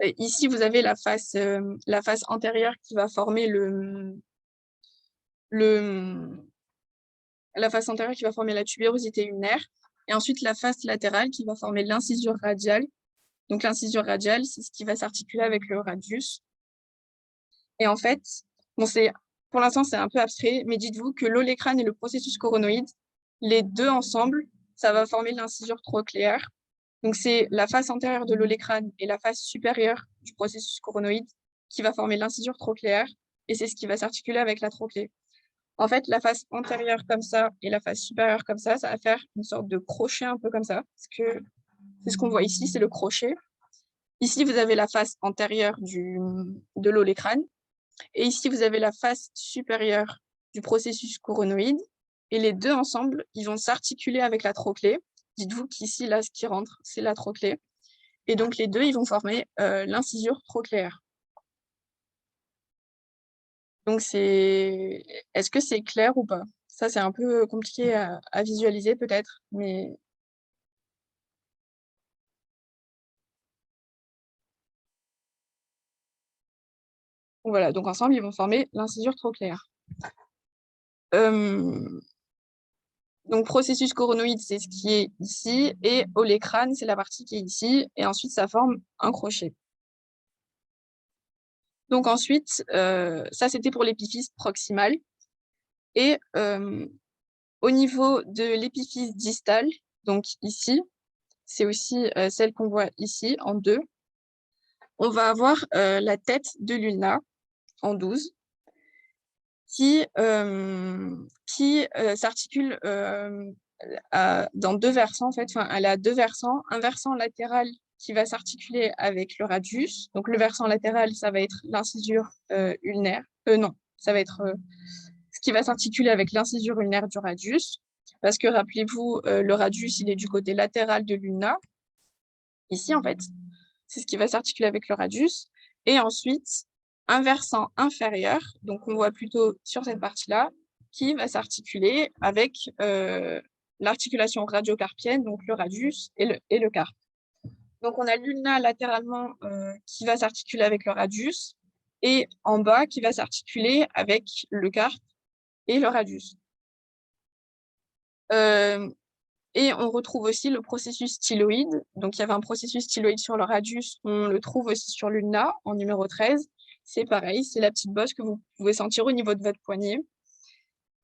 Et ici, vous avez la face antérieure qui va former la face antérieure qui va former la tubérosité ulnaire. Et ensuite, la face latérale qui va former l'incisure radiale. Donc, l'incisure radiale, c'est ce qui va s'articuler avec le radius. Et en fait, bon, pour l'instant, c'est un peu abstrait, mais dites-vous que l'olécrane et le processus coronoïde, les deux ensemble, ça va former l'incisure trochléaire. Donc, c'est la face antérieure de l'olécrane et la face supérieure du processus coronoïde qui va former l'incisure trochléaire, et c'est ce qui va s'articuler avec la trochlée. En fait, la face antérieure comme ça et la face supérieure comme ça va faire une sorte de crochet un peu comme ça, parce que c'est ce qu'on voit ici, c'est le crochet. Ici, vous avez la face antérieure de l'olécrane, et ici, vous avez la face supérieure du processus coronoïde. Et les deux ensemble, ils vont s'articuler avec la trochlée. Dites-vous qu'ici, là, ce qui rentre, c'est la trochlée. Et donc, les deux, ils vont former l'incisure trochléaire. Donc, est-ce que c'est clair ou pas? Ça, c'est un peu compliqué à visualiser peut-être, mais voilà. Donc, ensemble, ils vont former l'incisure trochléaire. Donc, processus coronoïde, c'est ce qui est ici, et olécrane, c'est la partie qui est ici, et ensuite, ça forme un crochet. Donc ensuite, ça, c'était pour l'épiphyse proximale. Et au niveau de l'épiphyse distale, donc ici, c'est aussi celle qu'on voit ici, en 2, on va avoir la tête de l'ulna, en 12, qui s'articule dans 2 versants, en fait. Enfin, elle a 2 versants, un versant latéral qui va s'articuler avec le radius. Donc, le versant latéral, ça va être l'incisure ulnaire. Non, ça va être ce qui va s'articuler avec l'incisure ulnaire du radius. Parce que, rappelez-vous, le radius, il est du côté latéral de l'ulna. Ici, en fait, c'est ce qui va s'articuler avec le radius. Et ensuite, un versant inférieur, donc on voit plutôt sur cette partie-là, qui va s'articuler avec l'articulation radiocarpienne, donc le radius et le carpe. Donc on a l'ulna latéralement qui va s'articuler avec le radius, et en bas qui va s'articuler avec le carpe et le radius. Et on retrouve aussi le processus styloïde. Donc, il y avait un processus styloïde sur le radius. On le trouve aussi sur l'ulna, en numéro 13. C'est pareil, c'est la petite bosse que vous pouvez sentir au niveau de votre poignet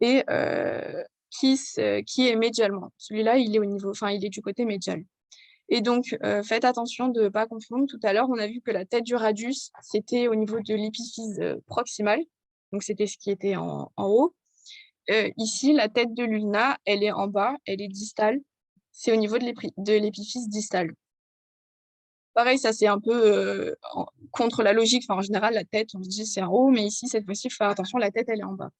et qui est médialement. Celui-là, il est du côté médial. Et donc, faites attention de ne pas confondre. Tout à l'heure, on a vu que la tête du radius, c'était au niveau de l'épiphyse proximale. Donc, c'était ce qui était en haut. ici, la tête de l'ulna, elle est en bas, elle est distale. C'est au niveau de l'épiphyse distal. Pareil, ça c'est un peu contre la logique. Enfin, en général, la tête, on se dit c'est en haut, mais ici, cette fois-ci, il faut faire attention, la tête, elle est en bas.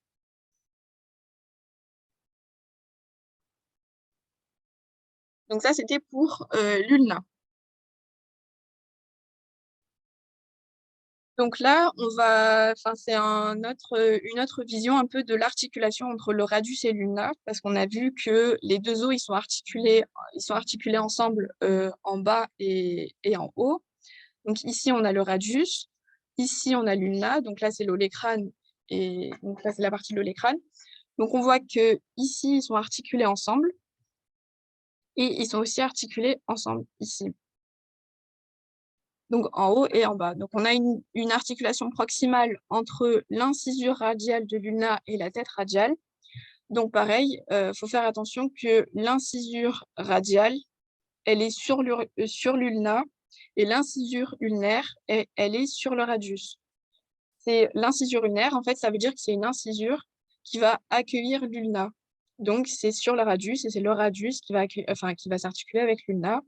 Donc ça, c'était pour l'ulna. Donc là, enfin, c'est une autre vision un peu de l'articulation entre le radius et l'ulna, parce qu'on a vu que les deux os, ils sont articulés ensemble en bas et en haut. Donc ici, on a le radius, ici, on a l'ulna, donc là, c'est l'olécrane, et donc là, c'est la partie de l'olécrane. Donc on voit que ici, ils sont articulés ensemble, et ils sont aussi articulés ensemble ici. Donc en haut et en bas. Donc on a une articulation proximale entre l'incisure radiale de l'ulna et la tête radiale. Donc pareil, faut faire attention que l'incisure radiale, elle est sur l'ulna et l'incisure ulnaire, elle est sur le radius. C'est l'incisure ulnaire, en fait, ça veut dire que c'est une incisure qui va accueillir l'ulna. Donc c'est sur le radius et c'est le radius qui va s'articuler avec l'ulna.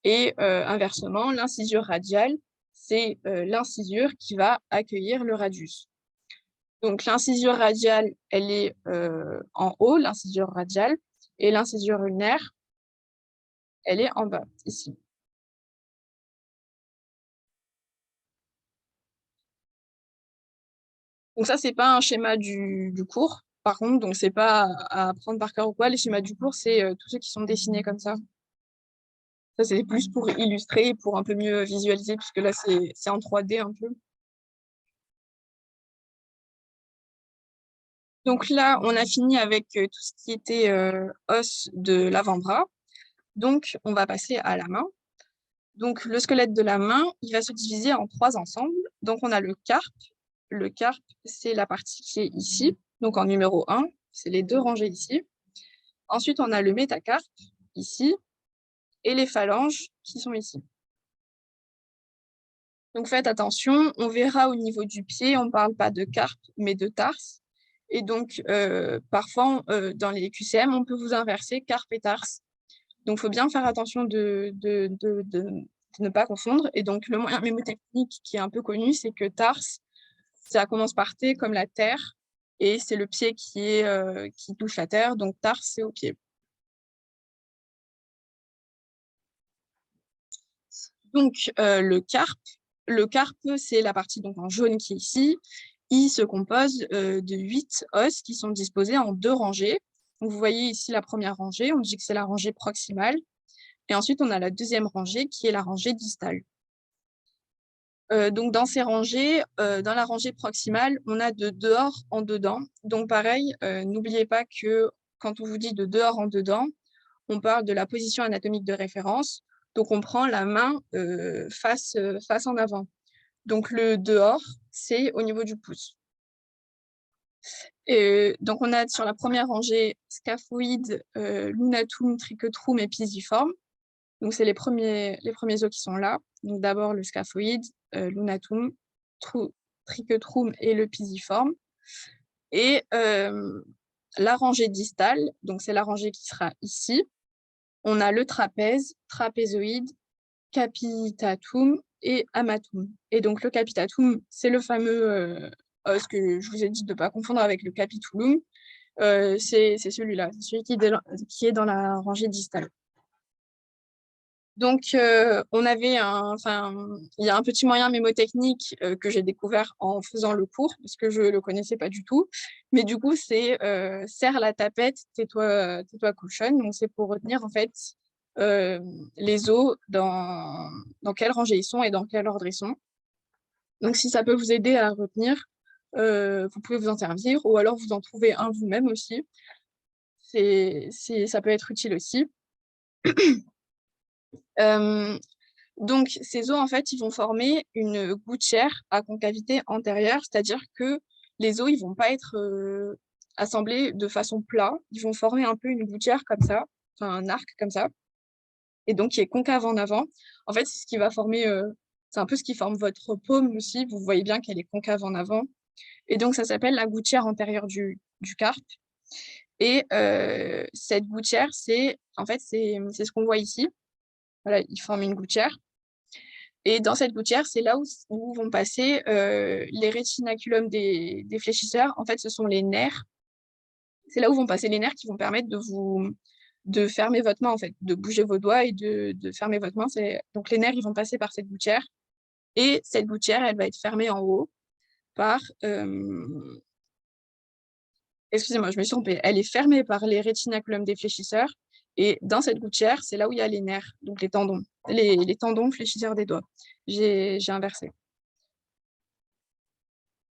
Et inversement, l'incisure radiale, c'est l'incisure qui va accueillir le radius. Donc l'incisure radiale, elle est en haut, l'incisure radiale, et l'incisure ulnaire, elle est en bas, ici. Donc ça, c'est pas un schéma du cours, par contre, donc c'est pas à apprendre par cœur ou quoi. Les schémas du cours, c'est tous ceux qui sont dessinés comme ça. Ça, c'est plus pour illustrer, pour un peu mieux visualiser, puisque là, c'est en 3D un peu. Donc là, on a fini avec tout ce qui était os de l'avant-bras. Donc, on va passer à la main. Donc, le squelette de la main, il va se diviser en 3 ensembles. Donc, on a le carpe. Le carpe, c'est la partie qui est ici. Donc, en numéro 1, c'est les 2 rangées ici. Ensuite, on a le métacarpe, ici, et les phalanges qui sont ici. Donc, faites attention, on verra au niveau du pied, on ne parle pas de carpe, mais de tarse. Et donc, parfois, dans les QCM, on peut vous inverser carpe et tarse. Donc, il faut bien faire attention de ne pas confondre. Et donc, le moyen mémotechnique qui est un peu connu, c'est que tarse, ça commence par T comme la terre, et c'est le pied qui touche la terre, donc tarse, c'est au pied. Donc, le carpe, c'est la partie donc, en jaune qui est ici. Il se compose de 8 os qui sont disposés en 2 rangées. Donc, vous voyez ici la première rangée, on dit que c'est la rangée proximale. Et ensuite, on a la deuxième rangée qui est la rangée distale. Donc, dans ces rangées, dans la rangée proximale, on a de dehors en dedans. Donc, pareil, n'oubliez pas que quand on vous dit de dehors en dedans, on parle de la position anatomique de référence. Donc, on prend la main face en avant. Donc, le dehors, c'est au niveau du pouce. Et donc, on a sur la première rangée scaphoïde, lunatum, trichotrum et pisiforme. Donc, c'est les premiers os qui sont là. Donc, d'abord, le scaphoïde, lunatum, trichotrum et le pisiforme. Et la rangée distale, donc c'est la rangée qui sera ici. On a le trapèze, trapézoïde, capitatum et amatum. Et donc, le capitatum, c'est le fameux os que je vous ai dit de ne pas confondre avec le capitulum. C'est celui-là, c'est celui qui est dans la rangée distale. Donc, il y a un petit moyen mémotechnique que j'ai découvert en faisant le cours, parce que je ne le connaissais pas du tout. Mais du coup, c'est serre la tapette, tais-toi cochonne. Donc, c'est pour retenir en fait les os dans quelle rangée ils sont et dans quel ordre ils sont. Donc, si ça peut vous aider à retenir, vous pouvez vous en servir ou alors vous en trouvez un vous-même aussi. Ça peut être utile aussi. Donc, ces os, en fait, ils vont former une gouttière à concavité antérieure, c'est-à-dire que les os, ils vont pas être assemblés de façon plate, ils vont former un peu une gouttière comme ça, enfin un arc comme ça, et donc qui est concave en avant. En fait, c'est ce qui va former, c'est un peu ce qui forme votre paume aussi, vous voyez bien qu'elle est concave en avant, et donc ça s'appelle la gouttière antérieure du carpe. Et cette gouttière, en fait, c'est ce qu'on voit ici. Voilà, ils forment une gouttière et dans cette gouttière, c'est là où vont passer, les rétinaculums des fléchisseurs. En fait, ce sont les nerfs. C'est là où vont passer les nerfs qui vont permettre de fermer votre main, en fait, de bouger vos doigts et de fermer votre main. Donc les nerfs, ils vont passer par cette gouttière et cette gouttière, elle va être fermée en haut par, excusez-moi, je me suis trompée. Elle est fermée par les rétinaculums des fléchisseurs et dans cette gouttière, c'est là où il y a les nerfs, donc les tendons fléchisseurs des doigts. J'ai inversé.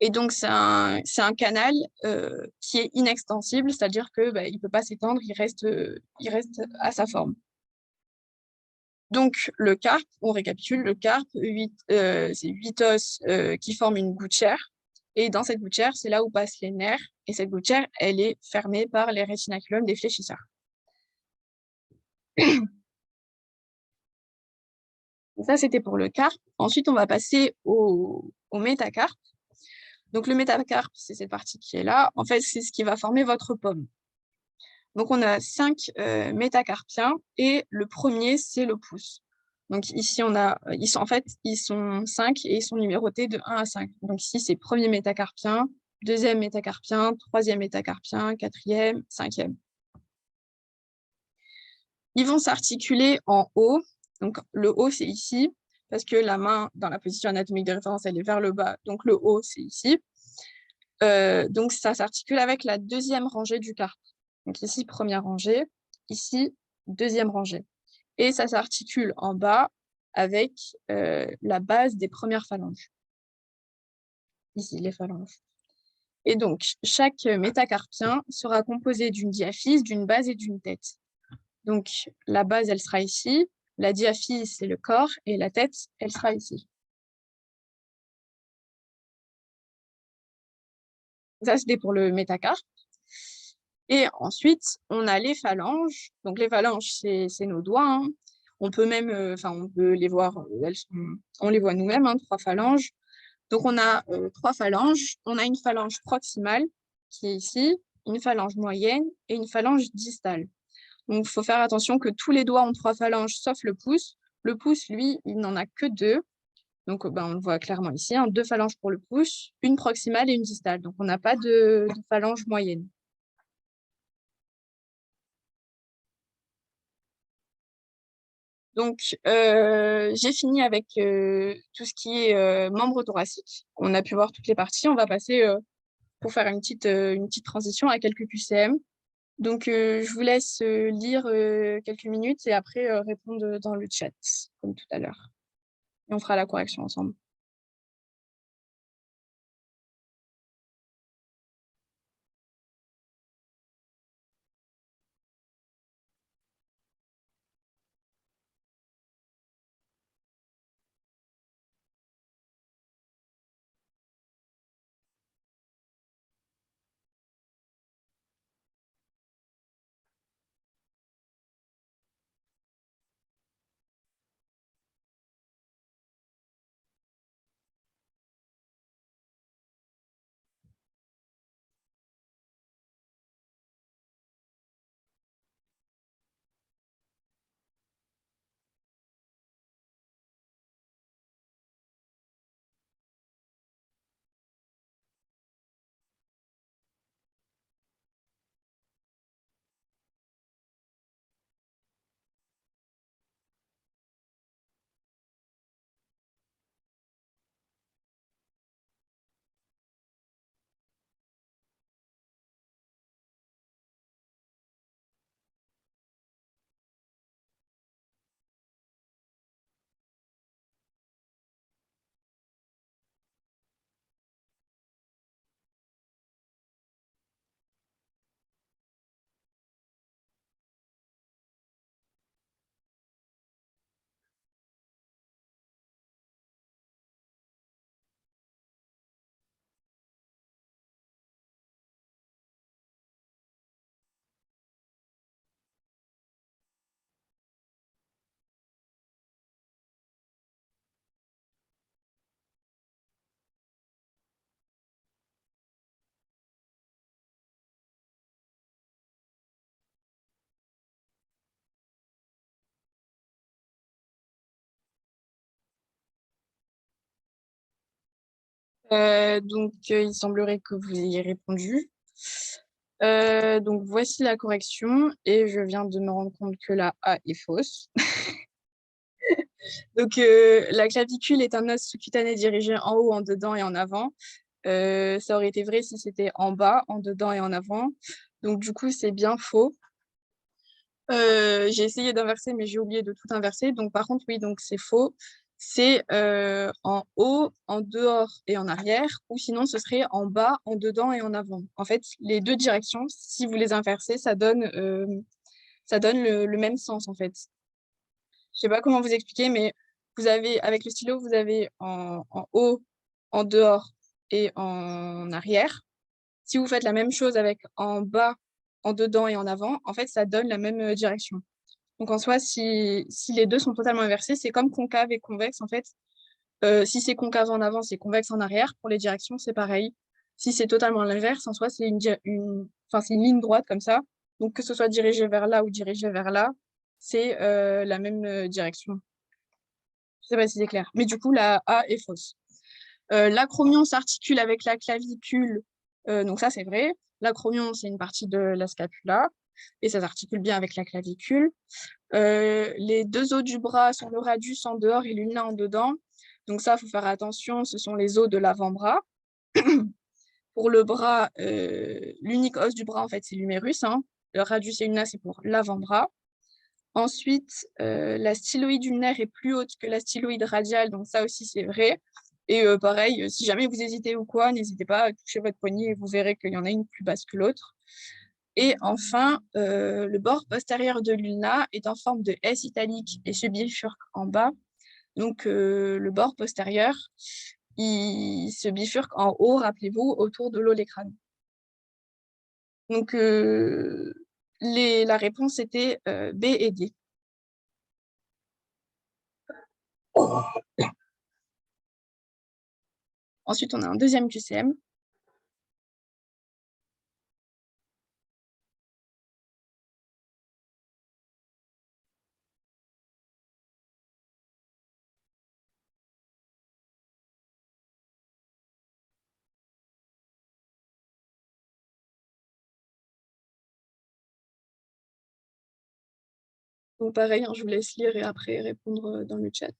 Et donc, c'est un canal qui est inextensible, c'est-à-dire que bah, il peut pas s'étendre, il reste à sa forme. Donc, le carpe, on récapitule, le carpe, c'est 8 os qui forment une gouttière. Et dans cette gouttière, c'est là où passent les nerfs. Et cette gouttière, elle est fermée par les rétinaculums des fléchisseurs. Ça, c'était pour le carpe. Ensuite, on va passer au métacarpe. Donc, le métacarpe, c'est cette partie qui est là. En fait, c'est ce qui va former votre pomme. Donc, on a 5 métacarpiens et le premier, c'est le pouce. Donc, ici, ils sont 5 et ils sont numérotés de 1 à 5. Donc, ici, c'est premier métacarpien, deuxième métacarpien, troisième métacarpien, quatrième, cinquième. Ils vont s'articuler en haut. Donc, le haut, c'est ici, parce que la main, dans la position anatomique de référence, elle est vers le bas. Donc, le haut, c'est ici. Donc, ça s'articule avec la deuxième rangée du carpe. Donc, ici, première rangée. Ici, deuxième rangée. Et ça s'articule en bas avec la base des premières phalanges. Ici, les phalanges. Et donc, chaque métacarpien sera composé d'une diaphyse, d'une base et d'une tête. Donc, la base, elle sera ici. La diaphyse, c'est le corps. Et la tête, elle sera ici. Ça, c'était pour le métacarpe. Et ensuite, on a les phalanges. Donc, les phalanges, c'est nos doigts. Hein. On peut même, on peut les voir, on les voit nous-mêmes, hein, 3 phalanges. Donc, on a 3 phalanges. On a une phalange proximale, qui est ici, une phalange moyenne et une phalange distale. Donc, il faut faire attention que tous les doigts ont 3 phalanges, sauf le pouce. Le pouce, lui, il n'en a que 2. Donc, on le voit clairement ici, hein, 2 phalanges pour le pouce, une proximale et une distale. Donc, on n'a pas de phalange moyenne. Donc, j'ai fini avec tout ce qui est membre thoracique. On a pu voir toutes les parties. On va passer, pour faire une petite transition, à quelques QCM. Donc, je vous laisse lire quelques minutes et après répondre dans le chat, comme tout à l'heure. Et on fera la correction ensemble. Il semblerait que vous ayez répondu. Donc, voici la correction et je viens de me rendre compte que la A est fausse. Donc, la clavicule est un os sous-cutané dirigé en haut, en dedans et en avant. Ça aurait été vrai si c'était en bas, en dedans et en avant. Donc, du coup, c'est bien faux. J'ai essayé d'inverser, mais j'ai oublié de tout inverser. Donc, par contre, oui, donc c'est faux. C'est en haut, en dehors et en arrière, ou sinon ce serait en bas, en dedans et en avant. En fait, les deux directions, si vous les inversez, ça donne le même sens, en fait. Je sais pas comment vous expliquer, mais vous avez, avec le stylo, vous avez en haut, en dehors et en arrière. Si vous faites la même chose avec en bas, en dedans et en avant, en fait, ça donne la même direction. Donc en soi, si les deux sont totalement inversés, c'est comme concave et convexe, en fait. Si c'est concave en avant, c'est convexe en arrière. Pour les directions, c'est pareil. Si c'est totalement l'inverse, en soi, c'est c'est une ligne droite comme ça. Donc que ce soit dirigé vers là ou dirigé vers là, c'est la même direction. Je sais pas si c'est clair. Mais du coup, la A est fausse. L'acromion s'articule avec la clavicule. Donc ça, c'est vrai. L'acromion, c'est une partie de la scapula. Et ça s'articule bien avec la clavicule. Les deux os du bras sont le radius en dehors et l'ulna en dedans. Donc ça, il faut faire attention, ce sont les os de l'avant-bras. Pour le bras, l'unique os du bras, en fait, c'est l'humérus. Hein. Le radius et l'ulna, c'est pour l'avant-bras. Ensuite, la styloïde ulnaire est plus haute que la styloïde radiale, donc ça aussi, c'est vrai. Et pareil, si jamais vous hésitez ou quoi, n'hésitez pas à toucher votre poignet et vous verrez qu'il y en a une plus basse que l'autre. Et enfin, le bord postérieur de l'ulna est en forme de S italique et se bifurque en bas. Donc, le bord postérieur, il se bifurque en haut, rappelez-vous, autour de l'olécrane. Donc, la réponse était B et D. Ensuite, on a un deuxième QCM. Donc pareil, hein, je vous laisse lire et après répondre dans le chat.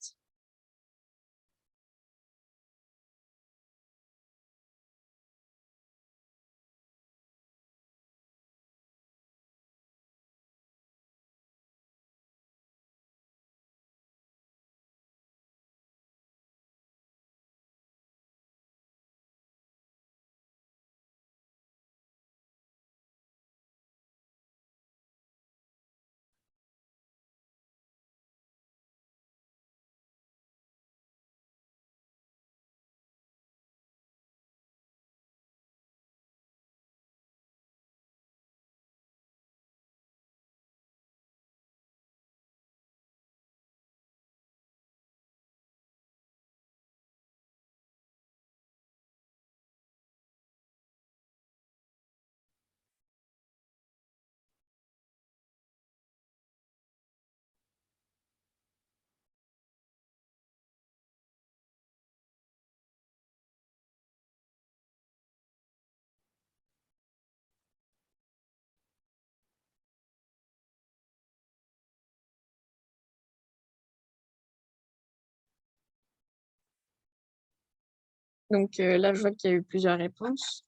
Donc là, je vois qu'il y a eu plusieurs réponses.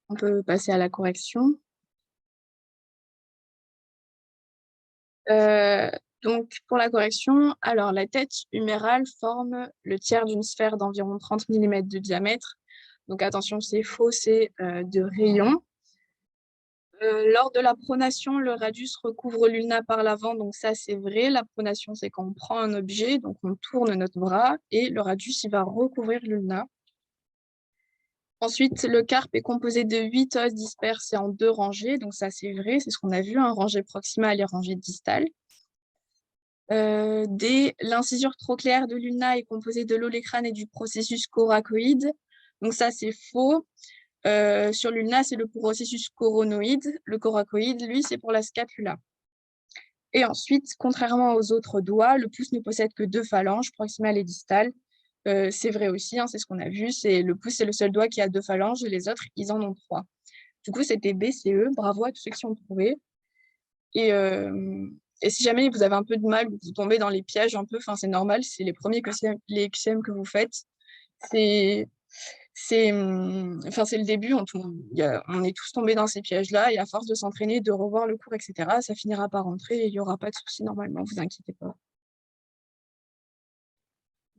On peut passer à la correction. Euh, donc, pour la correction, alors la tête humérale forme le tiers d'une sphère d'environ 30 mm de diamètre. Donc, attention, c'est faux, c'est de rayon. Lors de la pronation, le radius recouvre l'ulna par l'avant, donc ça c'est vrai. La pronation, c'est quand on prend un objet, donc on tourne notre bras et le radius, il va recouvrir l'ulna. Ensuite, le carpe est composé de 8 os dispersés en 2 rangées, donc ça c'est vrai, c'est ce qu'on a vu, hein, rangée proximale et rangée distale. L'incisure trochléaire de l'ulna est composée de l'olécrane et du processus coracoïde, donc ça c'est faux. Sur l'ulna, c'est le processus coronoïde. Le coracoïde, lui, c'est pour la scapula. Et ensuite, contrairement aux autres doigts, le pouce ne possède que 2 phalanges, proximale et distale. c'est vrai aussi, hein, c'est ce qu'on a vu, c'est le pouce, c'est le seul doigt qui a 2 phalanges et les autres, ils en ont 3. Du coup, c'était B, C, E. Bravo à tous ceux qui ont trouvé. Et, si jamais vous avez un peu de mal ou vous tombez dans les pièges un peu, enfin, c'est normal, c'est les premiers les QCM que vous faites. Enfin, c'est le début, on est tous tombés dans ces pièges-là, et à force de s'entraîner, de revoir le cours, etc., ça finira par rentrer et il n'y aura pas de souci normalement, vous inquiétez pas.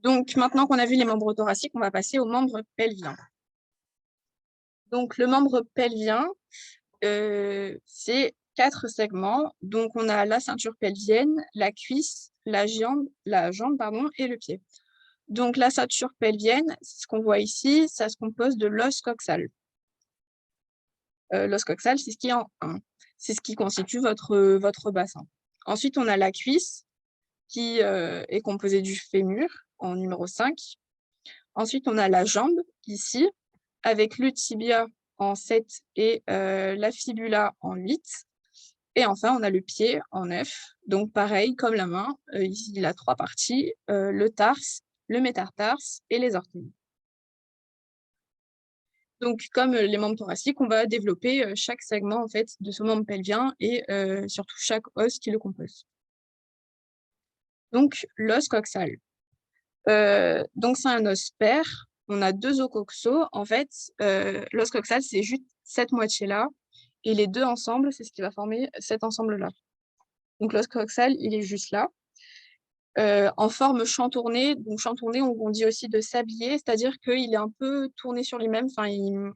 Donc, maintenant qu'on a vu les membres thoraciques, on va passer aux membres pelviens. Donc, le membre pelvien, c'est 4 segments. Donc, on a la ceinture pelvienne, la cuisse, la jambe, pardon, et le pied. Donc, la ceinture pelvienne, ce qu'on voit ici, ça se compose de l'os coxal. L'os coxal, c'est ce qui est en 1. C'est ce qui constitue votre bassin. Ensuite, on a la cuisse, qui est composée du fémur, en numéro 5. Ensuite, on a la jambe, ici, avec le tibia en 7 et la fibula en 8. Et enfin, on a le pied en 9. Donc, pareil, comme la main, ici, il a 3 parties, le tarse, le métatarse et les orteils. Donc, comme les membres thoraciques, on va développer chaque segment en fait, de ce membre pelvien et surtout chaque os qui le compose. Donc, l'os coxal. Donc, c'est un os pair. On a 2 os coxaux. En fait, l'os coxal, c'est juste cette moitié-là. Et les deux ensemble, c'est ce qui va former cet ensemble-là. Donc, l'os coxal, il est juste là. En forme chantournée. Donc, chantournée, on dit aussi de sablier, c'est-à-dire qu'il est un peu tourné sur lui-même. Enfin, en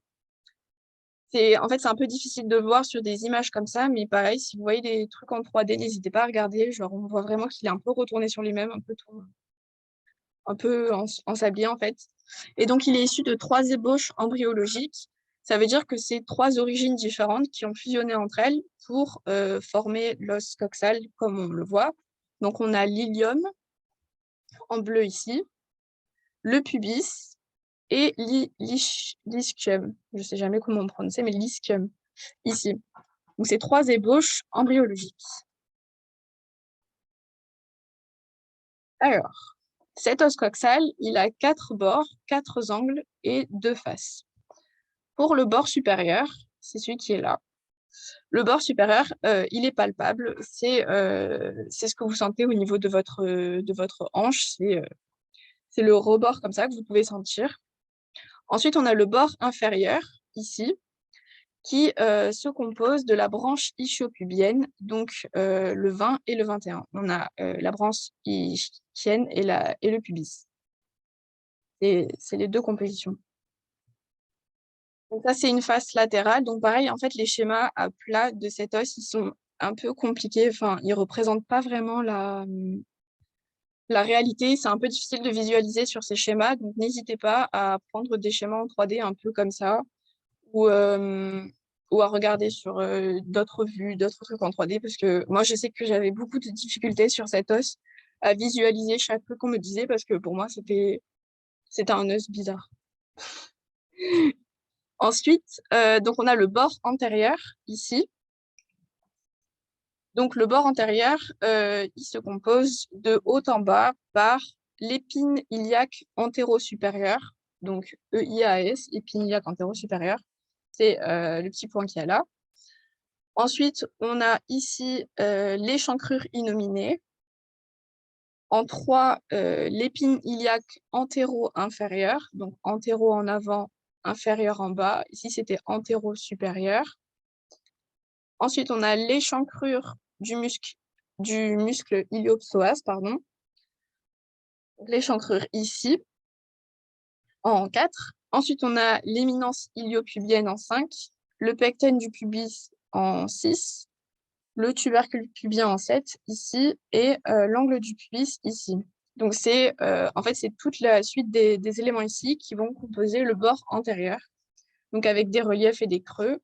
fait, c'est un peu difficile de voir sur des images comme ça, mais pareil, si vous voyez des trucs en 3D, n'hésitez pas à regarder. Genre, on voit vraiment qu'il est un peu retourné sur lui-même, un peu en sablier, en fait. Et donc, il est issu de 3 ébauches embryologiques. Ça veut dire que c'est 3 origines différentes qui ont fusionné entre elles pour former l'os coxal, comme on le voit. Donc, on a l'ilium, en bleu ici, le pubis et l'ischium. Je ne sais jamais comment on prononce, mais l'ischium, ici. Donc, c'est 3 ébauches embryologiques. Alors, cet os coxal, il a 4 bords, 4 angles et 2 faces. Pour le bord supérieur, c'est celui qui est là. Le bord supérieur, il est palpable. C'est ce que vous sentez au niveau de votre hanche. C'est le rebord comme ça que vous pouvez sentir. Ensuite, on a le bord inférieur, ici, qui se compose de la branche ischiopubienne, donc le 20 et le 21. On a la branche ischienne et le pubis. C'est les 2 compositions. Donc ça, c'est une face latérale. Donc pareil, en fait, les schémas à plat de cet os, ils sont un peu compliqués. Enfin, ils ne représentent pas vraiment la réalité. C'est un peu difficile de visualiser sur ces schémas. Donc n'hésitez pas à prendre des schémas en 3D un peu comme ça ou à regarder sur d'autres vues, d'autres trucs en 3D. Parce que moi, je sais que j'avais beaucoup de difficultés sur cet os à visualiser chaque truc qu'on me disait parce que pour moi, c'était un os bizarre. Ensuite, donc on a le bord antérieur ici. Donc le bord antérieur, il se compose de haut en bas par l'épine iliaque antéro-supérieure, donc EIAS, épine iliaque antéro-supérieure. C'est le petit point qu'il y a là. Ensuite, on a ici l'échancrure innominée. En 3, l'épine iliaque antéro-inférieure, donc antéro en avant, inférieur en bas. Ici, c'était antéro-supérieur. Ensuite, on a l'échancrure du muscle iliopsoas, pardon. L'échancrure ici, en 4. Ensuite, on a l'éminence iliopubienne en 5, le pecten du pubis en 6, le tubercule pubien en 7 ici, et l'angle du pubis ici. Donc, en fait, c'est toute la suite des éléments ici qui vont composer le bord antérieur, donc avec des reliefs et des creux.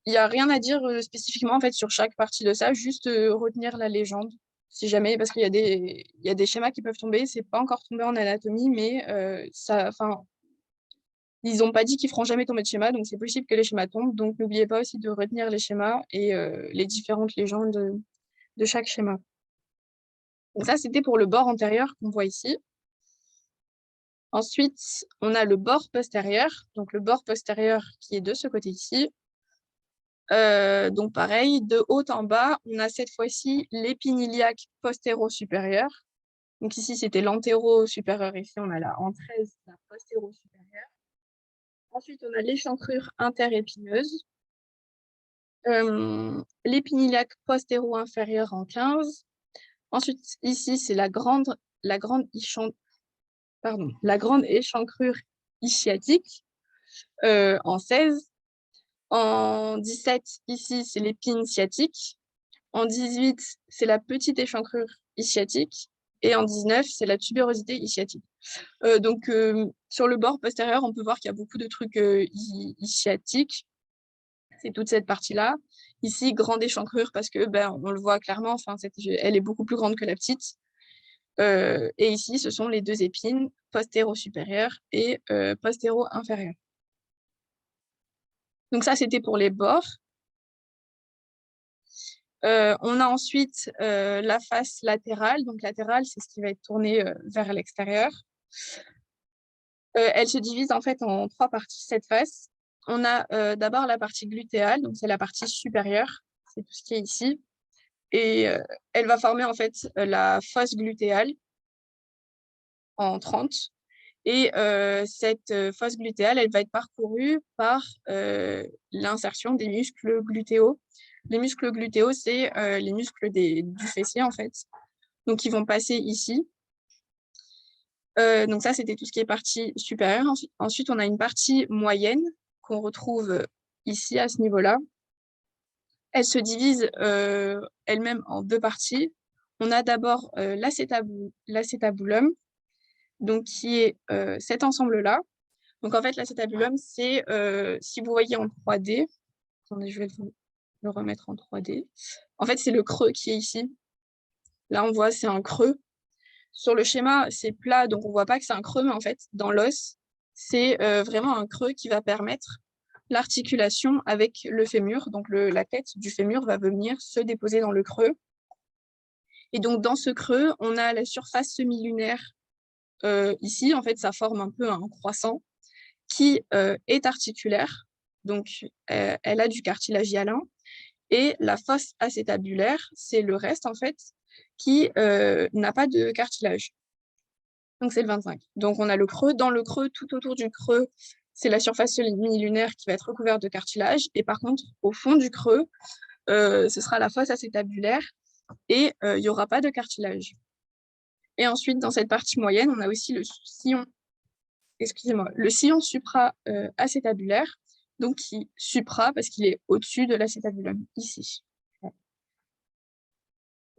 Il n'y a rien à dire spécifiquement en fait, sur chaque partie de ça, juste retenir la légende, si jamais, parce qu'il y a des schémas qui peuvent tomber, c'est pas encore tombé en anatomie, mais ils n'ont pas dit qu'ils feront jamais tomber de schéma, donc c'est possible que les schémas tombent, donc n'oubliez pas aussi de retenir les schémas et les différentes légendes de chaque schéma. Donc ça, c'était pour le bord antérieur qu'on voit ici. Ensuite, on a le bord postérieur. Donc le bord postérieur qui est de ce côté ici. Donc pareil, de haut en bas, on a cette fois-ci l'épine iliaque postéro-supérieure. Donc ici, c'était l'antéro-supérieur. Ici, on a la entrèse, la postéro-supérieure. Ensuite, on a l'échancrure interépineuse. L'épine iliaque postéro-inférieure en 15. Ensuite, ici, c'est la grande échancrure ischiatique en 16. En 17, ici, c'est l'épine sciatique. En 18, c'est la petite échancrure ischiatique. Et en 19, c'est la tubérosité ischiatique. Donc, sur le bord postérieur, on peut voir qu'il y a beaucoup de trucs ischiatiques. C'est toute cette partie-là. Ici, grande échancrure parce que, on le voit clairement, enfin, elle est beaucoup plus grande que la petite. Et ici, ce sont les deux épines, postéro-supérieure et postéro-inférieure. Donc ça, c'était pour les bords. On a ensuite la face latérale. Donc latérale, c'est ce qui va être tourné vers l'extérieur. Elle se divise en fait en 3 parties, cette face. On a d'abord la partie glutéale, donc c'est la partie supérieure, c'est tout ce qui est ici. Et elle va former en fait la fosse glutéale en 30. Et cette fosse glutéale, elle va être parcourue par l'insertion des muscles glutéaux. Les muscles glutéaux, c'est les muscles du fessier, en fait. Donc, ils vont passer ici. Donc ça, c'était tout ce qui est partie supérieure. Ensuite, on a une partie moyenne qu'on retrouve ici, à ce niveau-là. Elle se divise elle-même en 2 parties. On a d'abord l'acétabulum, donc qui est cet ensemble-là. Donc en fait, l'acétabulum, c'est, si vous voyez en 3D, attendez, je vais le remettre en 3D. En fait, c'est le creux qui est ici. Là, on voit, c'est un creux. Sur le schéma, c'est plat, donc on voit pas que c'est un creux, mais en fait, dans l'os, c'est vraiment un creux qui va permettre l'articulation avec le fémur. Donc la tête du fémur va venir se déposer dans le creux. Et donc dans ce creux, on a la surface semi-lunaire ici. En fait, ça forme un peu un croissant qui est articulaire. Donc, elle a du cartilage hyalin. Et la fosse acétabulaire, c'est le reste, en fait, qui n'a pas de cartilage. Donc, c'est le 25. Donc, on a le creux. Dans le creux, tout autour du creux, c'est la surface semi-lunaire qui va être recouverte de cartilage. Et par contre, au fond du creux, ce sera la fosse acétabulaire et il n'y aura pas de cartilage. Et ensuite, dans cette partie moyenne, on a aussi le sillon, le sillon supra-acétabulaire, donc qui supra parce qu'il est au-dessus de l'acétabulum, ici.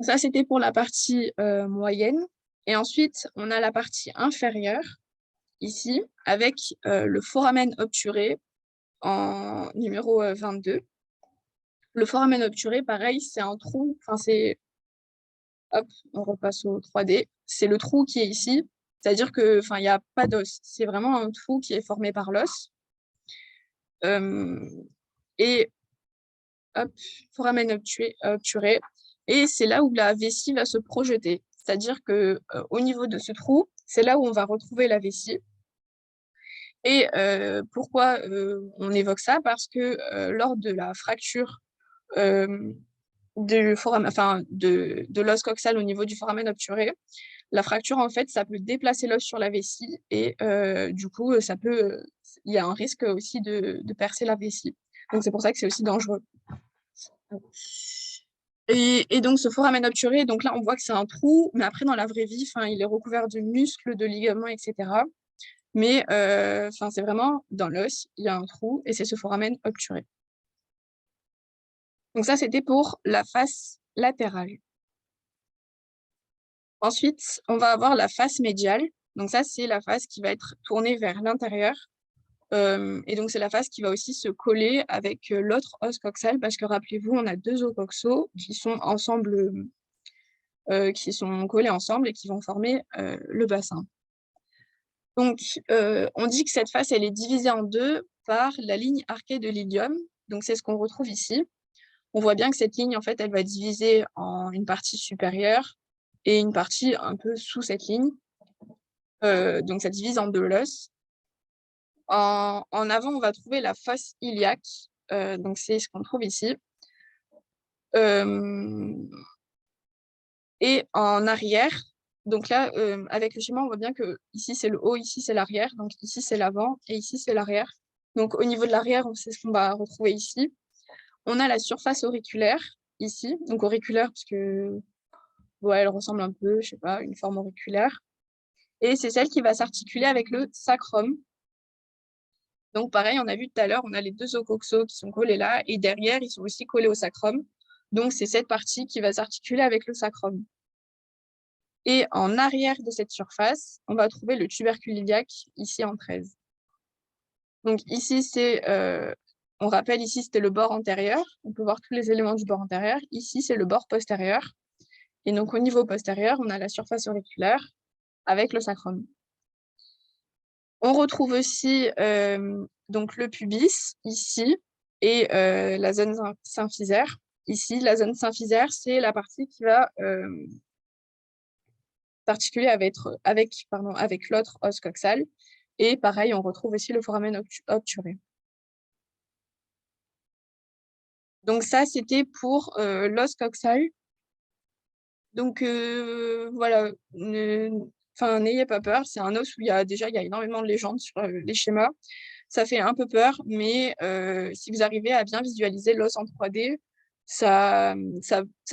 Ça, c'était pour la partie moyenne. Et ensuite, on a la partie inférieure, ici, avec le foramen obturé en numéro 22. Le foramen obturé, pareil, c'est un trou, enfin c'est... Hop, on repasse au 3D. C'est le trou qui est ici, c'est-à-dire que, enfin, il n'y a pas d'os. C'est vraiment un trou qui est formé par l'os. Et hop, foramen obturé. Et c'est là où la vessie va se projeter. C'est-à-dire que au niveau de ce trou, c'est là où on va retrouver la vessie. Et pourquoi on évoque ça? Parce que lors de la fracture de l'os coxal au niveau du foramen obturé, la fracture, en fait, ça peut déplacer l'os sur la vessie et du coup, il y a un risque aussi de percer la vessie. Donc, c'est pour ça que c'est aussi dangereux. Et donc, ce foramen obturé, donc là, on voit que c'est un trou, mais après, dans la vraie vie, il est recouvert de muscles, de ligaments, etc. Mais c'est vraiment dans l'os, il y a un trou et c'est ce foramen obturé. Donc ça, c'était pour la face latérale. Ensuite, on va avoir la face médiale. Donc ça, c'est la face qui va être tournée vers l'intérieur. Et donc, c'est la face qui va aussi se coller avec l'autre os coxal, parce que rappelez-vous, on a 2 os coxaux qui sont ensemble, qui sont collés ensemble et qui vont former le bassin. Donc, on dit que cette face, elle est divisée en 2 par la ligne arquée de l'ilium. Donc, c'est ce qu'on retrouve ici. On voit bien que cette ligne, en fait, elle va diviser en une partie supérieure et une partie un peu sous cette ligne. Donc ça divise en 2 l'os. En avant, on va trouver la fosse iliaque, donc c'est ce qu'on trouve ici. Hem Et en arrière, donc là, avec le schéma, on voit bien que ici c'est le haut, ici c'est l'arrière, donc ici c'est l'avant et ici c'est l'arrière. Donc au niveau de l'arrière, c'est ce qu'on va retrouver ici. On a la surface auriculaire ici, donc auriculaire parce que, ouais, elle ressemble un peu, je sais pas, une forme auriculaire et c'est celle qui va s'articuler avec le sacrum. Donc pareil, on a vu tout à l'heure, on a les 2 ocoxaux qui sont collés là et derrière, ils sont aussi collés au sacrum. Donc c'est cette partie qui va s'articuler avec le sacrum. Et en arrière de cette surface, on va trouver le tubercule iliaque, ici en 13. Donc ici, on rappelle, ici, c'était le bord antérieur. On peut voir tous les éléments du bord antérieur. Ici, c'est le bord postérieur. Et donc, au niveau postérieur, on a la surface auriculaire avec le sacrum. On retrouve aussi donc le pubis, ici, et la zone symphysaire. Ici, la zone symphysaire, c'est la partie qui va s'articuler avec l'autre os coxal. Et pareil, on retrouve aussi le foramen obturé. Donc ça, c'était pour l'os coxal. Donc voilà, n'ayez pas peur, c'est un os où il y a énormément de légendes sur les schémas. Ça fait un peu peur, mais si vous arrivez à bien visualiser l'os en 3D, ça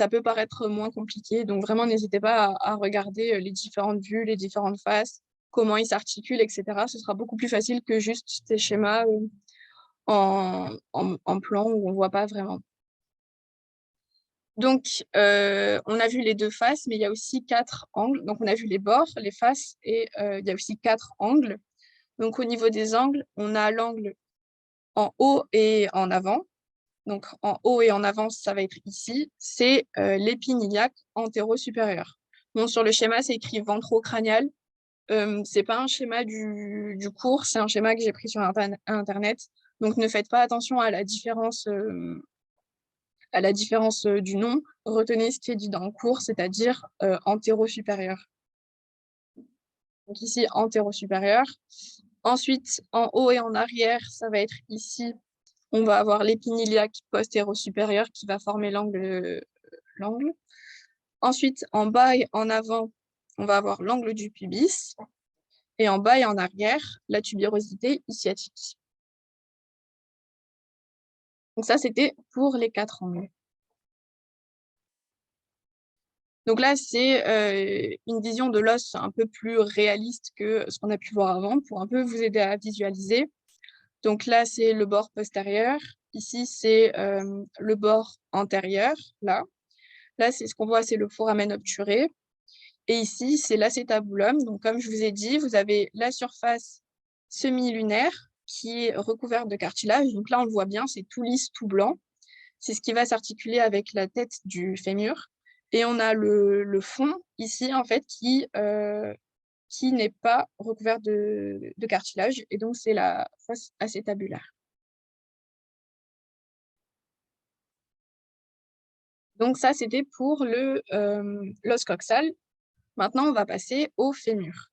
peut paraître moins compliqué. Donc vraiment, n'hésitez pas à regarder les différentes vues, les différentes faces, comment ils s'articulent, etc. Ce sera beaucoup plus facile que juste ces schémas en plan où on ne voit pas vraiment. Donc, on a vu les 2 faces, mais il y a aussi 4 angles. Donc, on a vu les bords, les faces et il y a aussi 4 angles. Donc, au niveau des angles, on a l'angle en haut et en avant. Donc, en haut et en avant, ça va être ici. C'est l'épine iliaque antéro-supérieure. Bon, sur le schéma, c'est écrit ventrocranial. C'est pas un schéma du cours, c'est un schéma que j'ai pris sur Internet. Donc, ne faites pas attention à la différence du nom, retenez ce qui est dit dans le cours, c'est-à-dire antéro-supérieur. Donc ici, antéro-supérieur. Ensuite, en haut et en arrière, ça va être ici, on va avoir l'épine iliaque postéro-supérieur qui va former l'angle. Ensuite, en bas et en avant, on va avoir l'angle du pubis. Et en bas et en arrière, la tubérosité ischiatique. Donc ça, c'était pour les 4 angles. Donc là, c'est une vision de l'os un peu plus réaliste que ce qu'on a pu voir avant, pour un peu vous aider à visualiser. Donc là, c'est le bord postérieur. Ici, c'est le bord antérieur, là. Là, c'est ce qu'on voit, c'est le foramen obturé. Et ici, c'est l'acétabulum. Donc, comme je vous ai dit, vous avez la surface semi-lunaire qui est recouverte de cartilage. Donc là, on le voit bien, c'est tout lisse, tout blanc. C'est ce qui va s'articuler avec la tête du fémur. Et on a le fond ici, en fait, qui n'est pas recouvert de cartilage. Et donc, c'est la fosse acétabulaire. Donc ça, c'était pour l'os coxal. Maintenant, on va passer au fémur,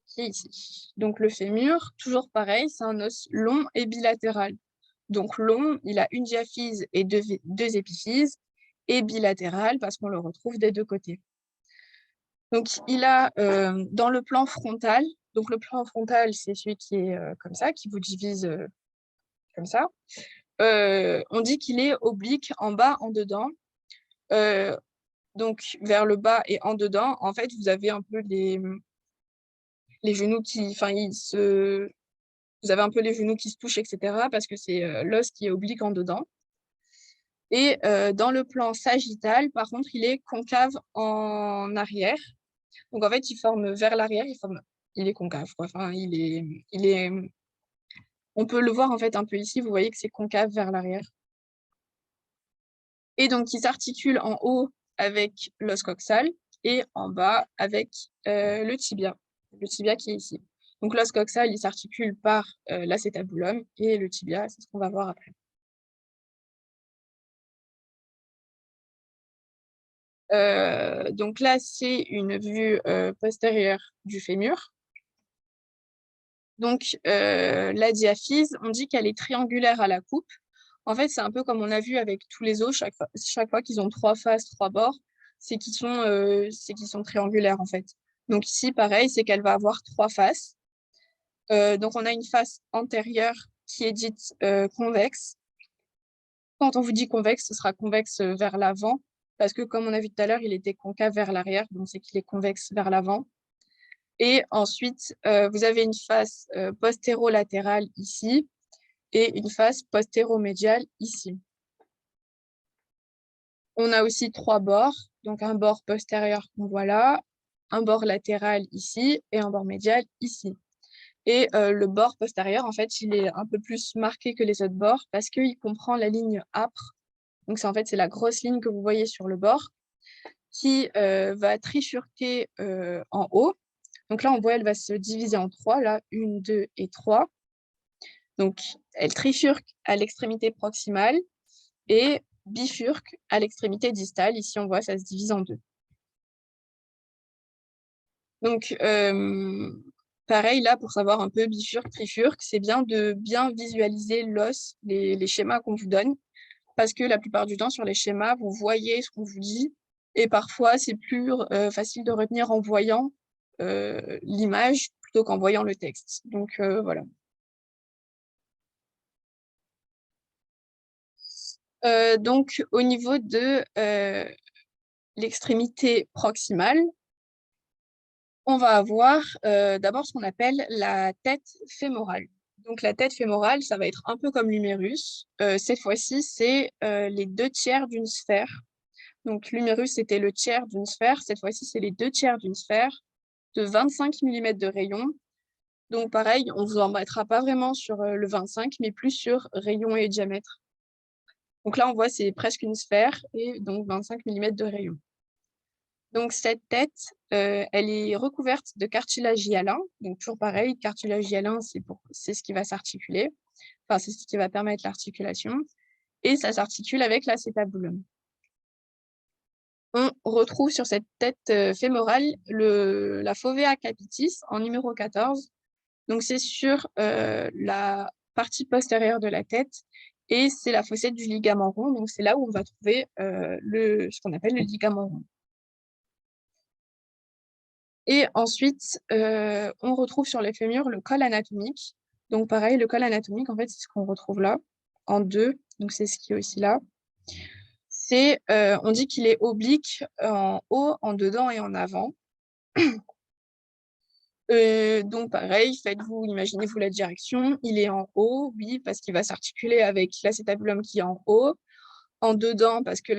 qui est ici. Donc le fémur, toujours pareil, c'est un os long et bilatéral. Donc long, il a une diaphyse et deux épiphyses, et bilatéral parce qu'on le retrouve des 2 côtés. Donc il a dans le plan frontal, donc le plan frontal, c'est celui qui est comme ça, qui vous divise comme ça. On dit qu'il est oblique en bas, en dedans. Donc vers le bas et en dedans, en fait, vous avez un peu les genoux vous avez un peu les genoux qui se touchent, etc. parce que c'est l'os qui est oblique en dedans. Et dans le plan sagittal, par contre, il est concave en arrière. Donc en fait, il forme vers l'arrière, il est concave, quoi. Enfin, on peut le voir en fait un peu ici, vous voyez que c'est concave vers l'arrière. Et donc, il s'articule en haut avec l'os coxal et en bas avec le tibia qui est ici. Donc l'os coxal, il s'articule par l'acétabulum et le tibia, c'est ce qu'on va voir après. Donc là, c'est une vue postérieure du fémur. Donc, la diaphyse, on dit qu'elle est triangulaire à la coupe. En fait, c'est un peu comme on a vu avec tous les os, chaque fois qu'ils ont 3 faces, 3 bords, c'est qu'ils sont triangulaires, en fait. Donc ici, pareil, c'est qu'elle va avoir 3 faces. Donc, on a une face antérieure qui est dite convexe. Quand on vous dit convexe, ce sera convexe vers l'avant, parce que comme on a vu tout à l'heure, il était concave vers l'arrière, donc c'est qu'il est convexe vers l'avant. Et ensuite, vous avez une face postéro-latérale ici et une face postéro-médiale ici. On a aussi 3 bords, donc un bord postérieur qu'on voit là, un bord latéral ici et un bord médial ici. Et le bord postérieur, en fait, il est un peu plus marqué que les autres bords parce qu'il comprend la ligne âpre. Donc, en fait, c'est la grosse ligne que vous voyez sur le bord qui va trifurquer en haut. Donc là, on voit, elle va se diviser en 3, là, 1, 2 et 3. Donc, elle trifurque à l'extrémité proximale et bifurque à l'extrémité distale. Ici, on voit, ça se divise en 2. Donc, pareil, là, pour savoir un peu bifurque, trifurque, c'est bien de bien visualiser l'os, les schémas qu'on vous donne, parce que la plupart du temps, sur les schémas, vous voyez ce qu'on vous dit, et parfois, c'est plus facile de retenir en voyant l'image plutôt qu'en voyant le texte. Donc, voilà. Donc, au niveau de l'extrémité proximale, on va avoir d'abord ce qu'on appelle la tête fémorale. Donc, la tête fémorale, ça va être un peu comme l'humérus. Cette fois-ci, c'est les 2/3 d'une sphère. Donc, l'humérus, c'était le tiers d'une sphère. Cette fois-ci, c'est les 2/3 d'une sphère de 25 mm de rayon. Donc, pareil, on ne vous en mettra pas vraiment sur le 25, mais plus sur rayon et diamètre. Donc là, on voit, c'est presque une sphère et donc 25 mm de rayon. Donc, cette tête, elle est recouverte de cartilage hyalin. Donc, toujours pareil, cartilage hyalin, c'est ce qui va s'articuler. Enfin, c'est ce qui va permettre l'articulation. Et ça s'articule avec l'acétabulum. On retrouve sur cette tête fémorale la fovea capitis en numéro 14. Donc, c'est sur la partie postérieure de la tête et c'est la fossette du ligament rond. Donc, c'est là où on va trouver ce qu'on appelle le ligament rond. Et ensuite, on retrouve sur les fémurs le col anatomique. Donc, pareil, le col anatomique, en fait, c'est ce qu'on retrouve là, en 2. Donc, c'est ce qui est aussi là. On dit qu'il est oblique en haut, en dedans et en avant. Donc, pareil, imaginez-vous la direction. Il est en haut, oui, parce qu'il va s'articuler avec l'acétabulum qui est en haut. En dedans, parce que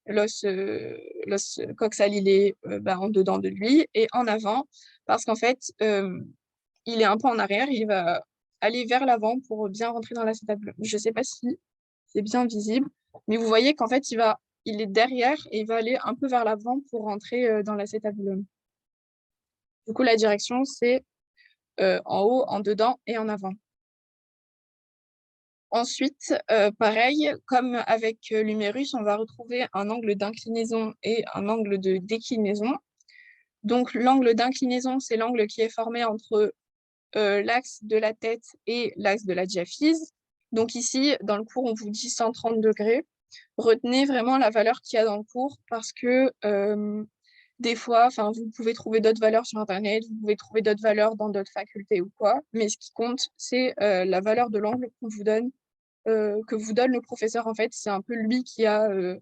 l'os coxal, il est en dedans de lui. Et en avant, parce qu'en fait, il est un peu en arrière. Il va aller vers l'avant pour bien rentrer dans l'acétabulum. Je ne sais pas si c'est bien visible, mais vous voyez qu'en fait, il est derrière et il va aller un peu vers l'avant pour rentrer dans l'acétabulum. Du coup, la direction, c'est en haut, en dedans et en avant. Ensuite, pareil, comme avec l'humérus, on va retrouver un angle d'inclinaison et un angle de déclinaison. Donc, l'angle d'inclinaison, c'est l'angle qui est formé entre l'axe de la tête et l'axe de la diaphyse. Donc ici, dans le cours, on vous dit 130 degrés. Retenez vraiment la valeur qu'il y a dans le cours parce que des fois, vous pouvez trouver d'autres valeurs sur Internet, vous pouvez trouver d'autres valeurs dans d'autres facultés ou quoi, mais ce qui compte, c'est la valeur de l'angle qu'on vous donne, que vous donne le professeur. En fait, c'est un peu lui qui a je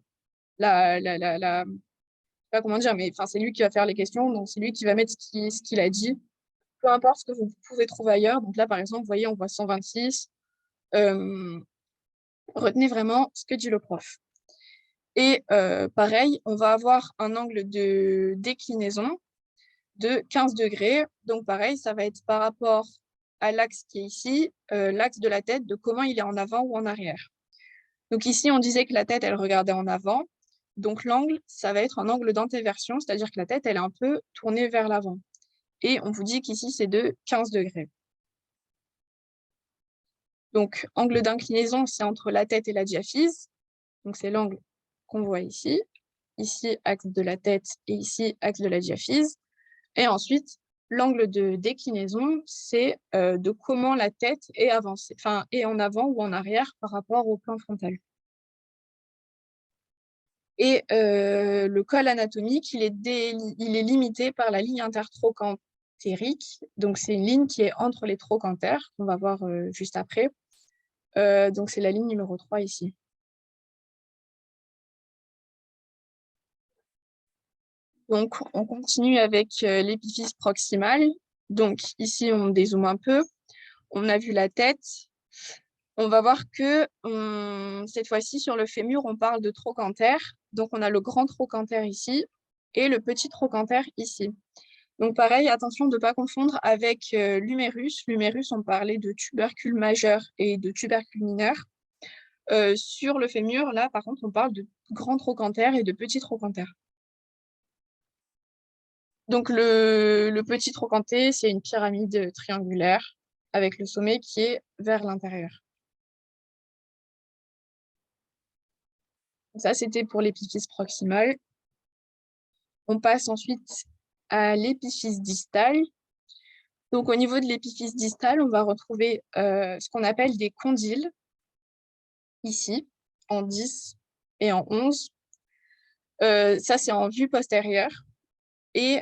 sais pas comment dire, mais c'est lui qui va faire les questions, donc c'est lui qui va mettre ce qu'il a dit, peu importe ce que vous pouvez trouver ailleurs. Donc là, par exemple, vous voyez, on voit 126. Retenez vraiment ce que dit le prof. Et pareil, on va avoir un angle de déclinaison de 15 degrés. Donc pareil, ça va être par rapport à l'axe qui est ici, l'axe de la tête, de comment il est en avant ou en arrière. Donc ici, on disait que la tête, elle regardait en avant. Donc l'angle, ça va être un angle d'antéversion, c'est-à-dire que la tête, elle est un peu tournée vers l'avant. Et on vous dit qu'ici, c'est de 15 degrés. Donc, angle d'inclinaison, c'est entre la tête et la diaphyse. Donc, c'est l'angle qu'on voit ici. ici, axe de la tête, et ici, axe de la diaphyse. Et ensuite, l'angle de déclinaison, c'est de comment la tête est avancée, enfin, est en avant ou en arrière par rapport au plan frontal. Et le col anatomique, il est limité par la ligne intertrochantérique. Donc, c'est une ligne qui est entre les trochantères, qu'on va voir juste après. Donc, c'est la ligne numéro 3 ici. Donc, on continue avec l'épiphyse proximale. Donc, ici, on dézoome un peu. On a vu la tête. On va voir que cette fois-ci, sur le fémur, on parle de trochanter. Donc, on a le grand trochanter ici et le petit trochanter ici. Donc, pareil, attention de ne pas confondre avec l'humérus. L'humérus, on parlait de tubercule majeur et de tubercule mineur. Sur le fémur, là, par contre, on parle de grand trochanter et de petit trochanter. Donc, le petit trochanter, c'est une pyramide triangulaire avec le sommet qui est vers l'intérieur. Ça, c'était pour l'épiphyse proximale. On passe ensuite à l'épiphyse distale. Donc, au niveau de l'épiphyse distale, on va retrouver ce qu'on appelle des condyles, ici, en 10 et en 11. Ça, c'est en vue postérieure. Et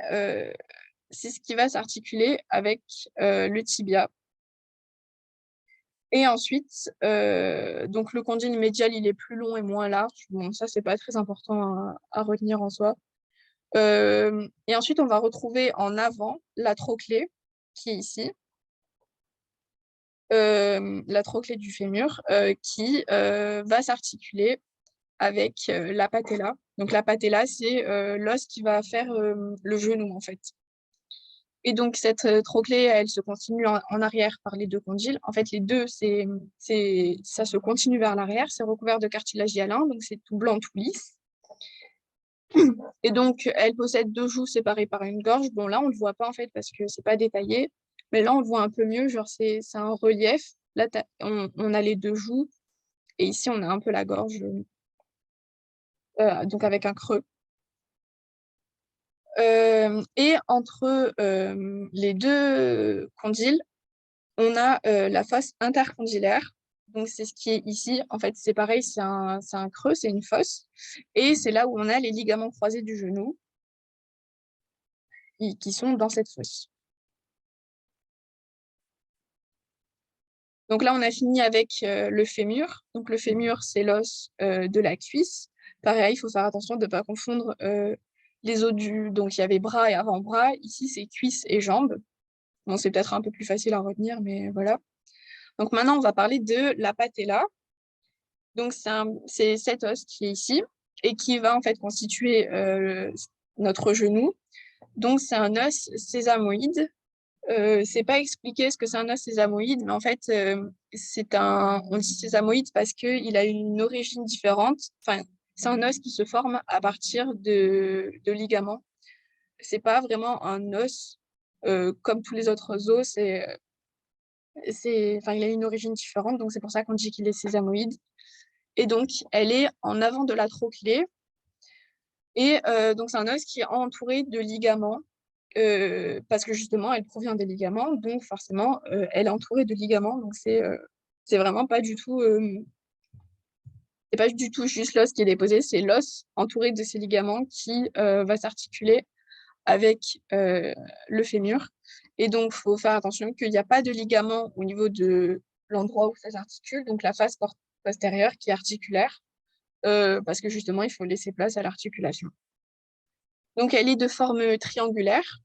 c'est ce qui va s'articuler avec le tibia. Et ensuite, donc le condyle médial, il est plus long et moins large. Bon, ça, c'est pas très important à retenir en soi. Et ensuite, on va retrouver en avant la trochlée, qui est ici. La trochlée du fémur, qui va s'articuler avec la patella. Donc, la patella, c'est l'os qui va faire le genou, en fait. Et donc, cette trochlée, elle se continue en arrière par les deux condyles. En fait, les deux, ça se continue vers l'arrière. C'est recouvert de cartilage hyalin, donc c'est tout blanc, tout lisse. Et donc, elle possède deux joues séparées par une gorge. Bon, là, on ne le voit pas, en fait, parce que c'est pas détaillé. Mais là, on le voit un peu mieux. Genre, c'est un relief. Là, on a les deux joues. Et ici, on a un peu la gorge, donc avec un creux. Et entre les deux condyles, on a la fosse intercondylaire. Donc, c'est ce qui est ici. En fait, c'est pareil, c'est un creux, c'est une fosse. Et c'est là où on a les ligaments croisés du genou qui sont dans cette fosse. Donc là, on a fini avec le fémur. Donc, le fémur, c'est l'os de la cuisse. Pareil, il faut faire attention de ne pas confondre les os du... Donc, il y avait bras et avant-bras. Ici, c'est cuisse et jambes. Bon, c'est peut-être un peu plus facile à retenir, mais voilà. Donc, maintenant, on va parler de la patella. Donc, c'est cet os qui est ici et qui va en fait constituer notre genou. Donc, c'est un os sésamoïde. C'est pas expliqué ce que c'est un os sésamoïde, mais en fait, on dit sésamoïde parce qu'il a une origine différente. Enfin, c'est un os qui se forme à partir de ligaments. C'est pas vraiment un os comme tous les autres os. Enfin, il a une origine différente, donc c'est pour ça qu'on dit qu'il est sésamoïde. Et donc, elle est en avant de la trochlée. Et donc, c'est un os qui est entouré de ligaments, parce que justement, elle provient des ligaments. Donc, forcément, elle est entourée de ligaments. Donc, c'est vraiment pas du tout... c'est pas du tout juste l'os qui est déposé, c'est l'os entouré de ces ligaments qui va s'articuler avec le fémur. Et donc, il faut faire attention qu'il n'y a pas de ligament au niveau de l'endroit où ça s'articule, donc la face postérieure qui est articulaire, parce que justement, il faut laisser place à l'articulation. Donc, elle est de forme triangulaire,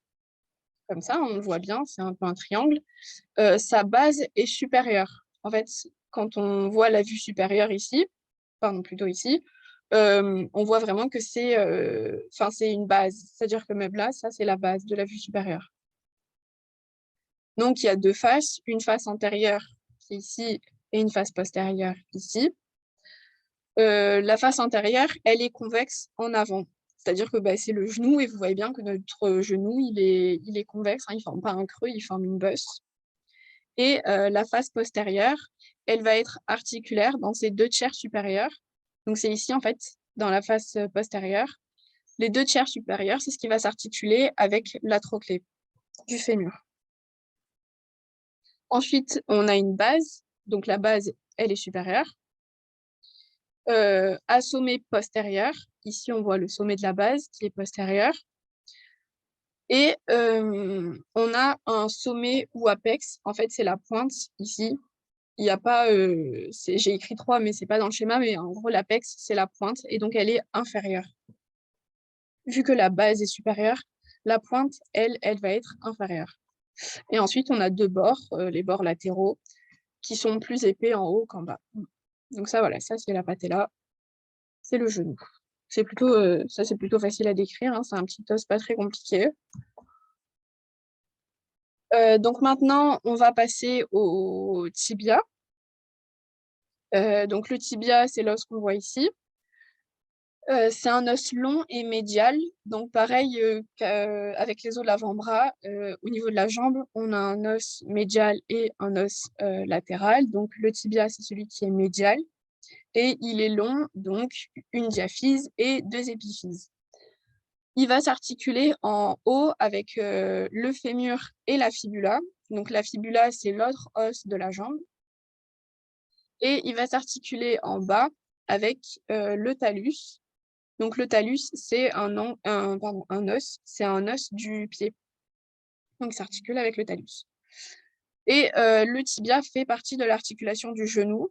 comme ça, on le voit bien, c'est un peu un triangle. Sa base est supérieure. En fait, quand on voit la vue supérieure ici, pardon, plutôt ici, on voit vraiment que c'est une base. C'est-à-dire que même là, ça, c'est la base de la vue supérieure. Donc, il y a deux faces, une face antérieure qui est ici et une face postérieure ici. La face antérieure, elle est convexe en avant. C'est-à-dire que c'est le genou et vous voyez bien que notre genou, il est convexe, hein, il ne forme pas un creux, il forme une bosse. Et la face postérieure, elle va être articulaire dans ses deux tiers supérieurs. Donc, c'est ici, en fait, dans la face postérieure. Les 2 tiers supérieurs, c'est ce qui va s'articuler avec la trochlée du fémur. Ensuite, on a une base, donc la base, elle est supérieure. À sommet postérieur, ici on voit le sommet de la base qui est postérieur. Et on a un sommet ou apex, en fait c'est la pointe ici. Il n'y a pas, j'ai écrit 3, mais c'est pas dans le schéma, mais en gros l'apex c'est la pointe et donc elle est inférieure. Vu que la base est supérieure, la pointe, elle va être inférieure. Et ensuite on a 2 bords, les bords latéraux, qui sont plus épais en haut qu'en bas. Donc ça voilà, ça c'est la patella, c'est le genou. C'est plutôt, ça c'est plutôt facile à décrire, hein, c'est un petit os pas très compliqué. Donc maintenant, on va passer au tibia. Donc le tibia, c'est l'os qu'on voit ici. C'est un os long et médial. Donc pareil qu'avec les os de l'avant-bras, au niveau de la jambe, on a un os médial et un os latéral. Donc le tibia, c'est celui qui est médial. Et il est long, donc une diaphyse et 2 épiphyses. Il va s'articuler en haut avec le fémur et la fibula. Donc la fibula, c'est l'autre os de la jambe. Et il va s'articuler en bas avec le talus. Donc le talus, c'est un os, c'est un os du pied. Donc il s'articule avec le talus. Et le tibia fait partie de l'articulation du genou.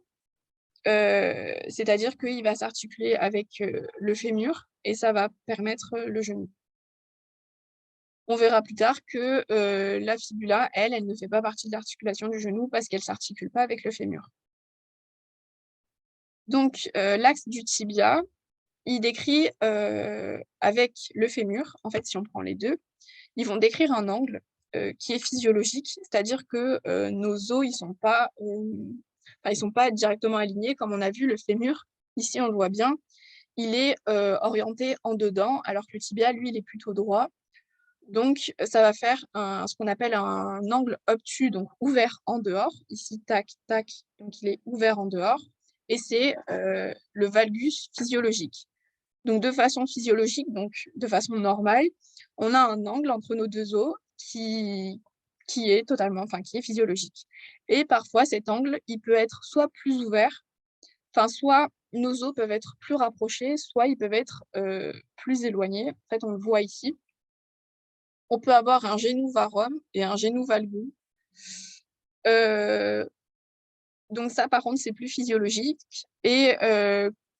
C'est-à-dire qu'il va s'articuler avec le fémur et ça va permettre le genou. On verra plus tard que la fibula, elle ne fait pas partie de l'articulation du genou parce qu'elle ne s'articule pas avec le fémur. Donc, l'axe du tibia, il décrit avec le fémur, en fait, si on prend les deux, ils vont décrire un angle qui est physiologique, c'est-à-dire que nos os, ils sont pas directement alignés. Comme on a vu, le fémur, ici, on le voit bien, il est orienté en dedans, alors que le tibia, lui, il est plutôt droit. Donc, ça va faire ce qu'on appelle un angle obtus, donc ouvert en dehors. Ici, tac, tac, donc il est ouvert en dehors. Et c'est le valgus physiologique. Donc, de façon physiologique, donc de façon normale, on a un angle entre nos 2 os qui est qui est physiologique. Et parfois, cet angle, il peut être soit plus ouvert, soit nos os peuvent être plus rapprochés, soit ils peuvent être plus éloignés. En fait, on le voit ici. On peut avoir un genu varum et un genu valgum. Donc ça, par contre, c'est plus physiologique. Et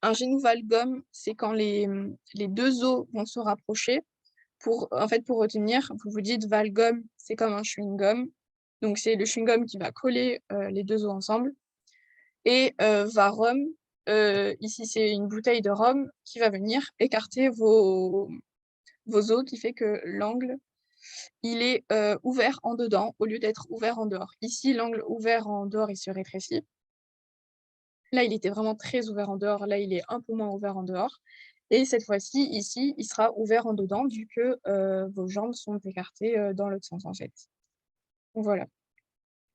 un genu valgum, c'est quand les 2 os vont se rapprocher. Pour retenir, vous vous dites valgum, c'est comme un chewing-gum. Donc c'est le chewing-gum qui va coller les 2 os ensemble. Et varum, ici c'est une bouteille de rhum qui va venir écarter vos os, qui fait que l'angle il est ouvert en dedans au lieu d'être ouvert en dehors. Ici, l'angle ouvert en dehors, il se rétrécit. Là, il était vraiment très ouvert en dehors. Là, il est un peu moins ouvert en dehors. Et cette fois-ci, ici, il sera ouvert en dedans vu que vos jambes sont écartées dans l'autre sens, en fait. Donc, voilà.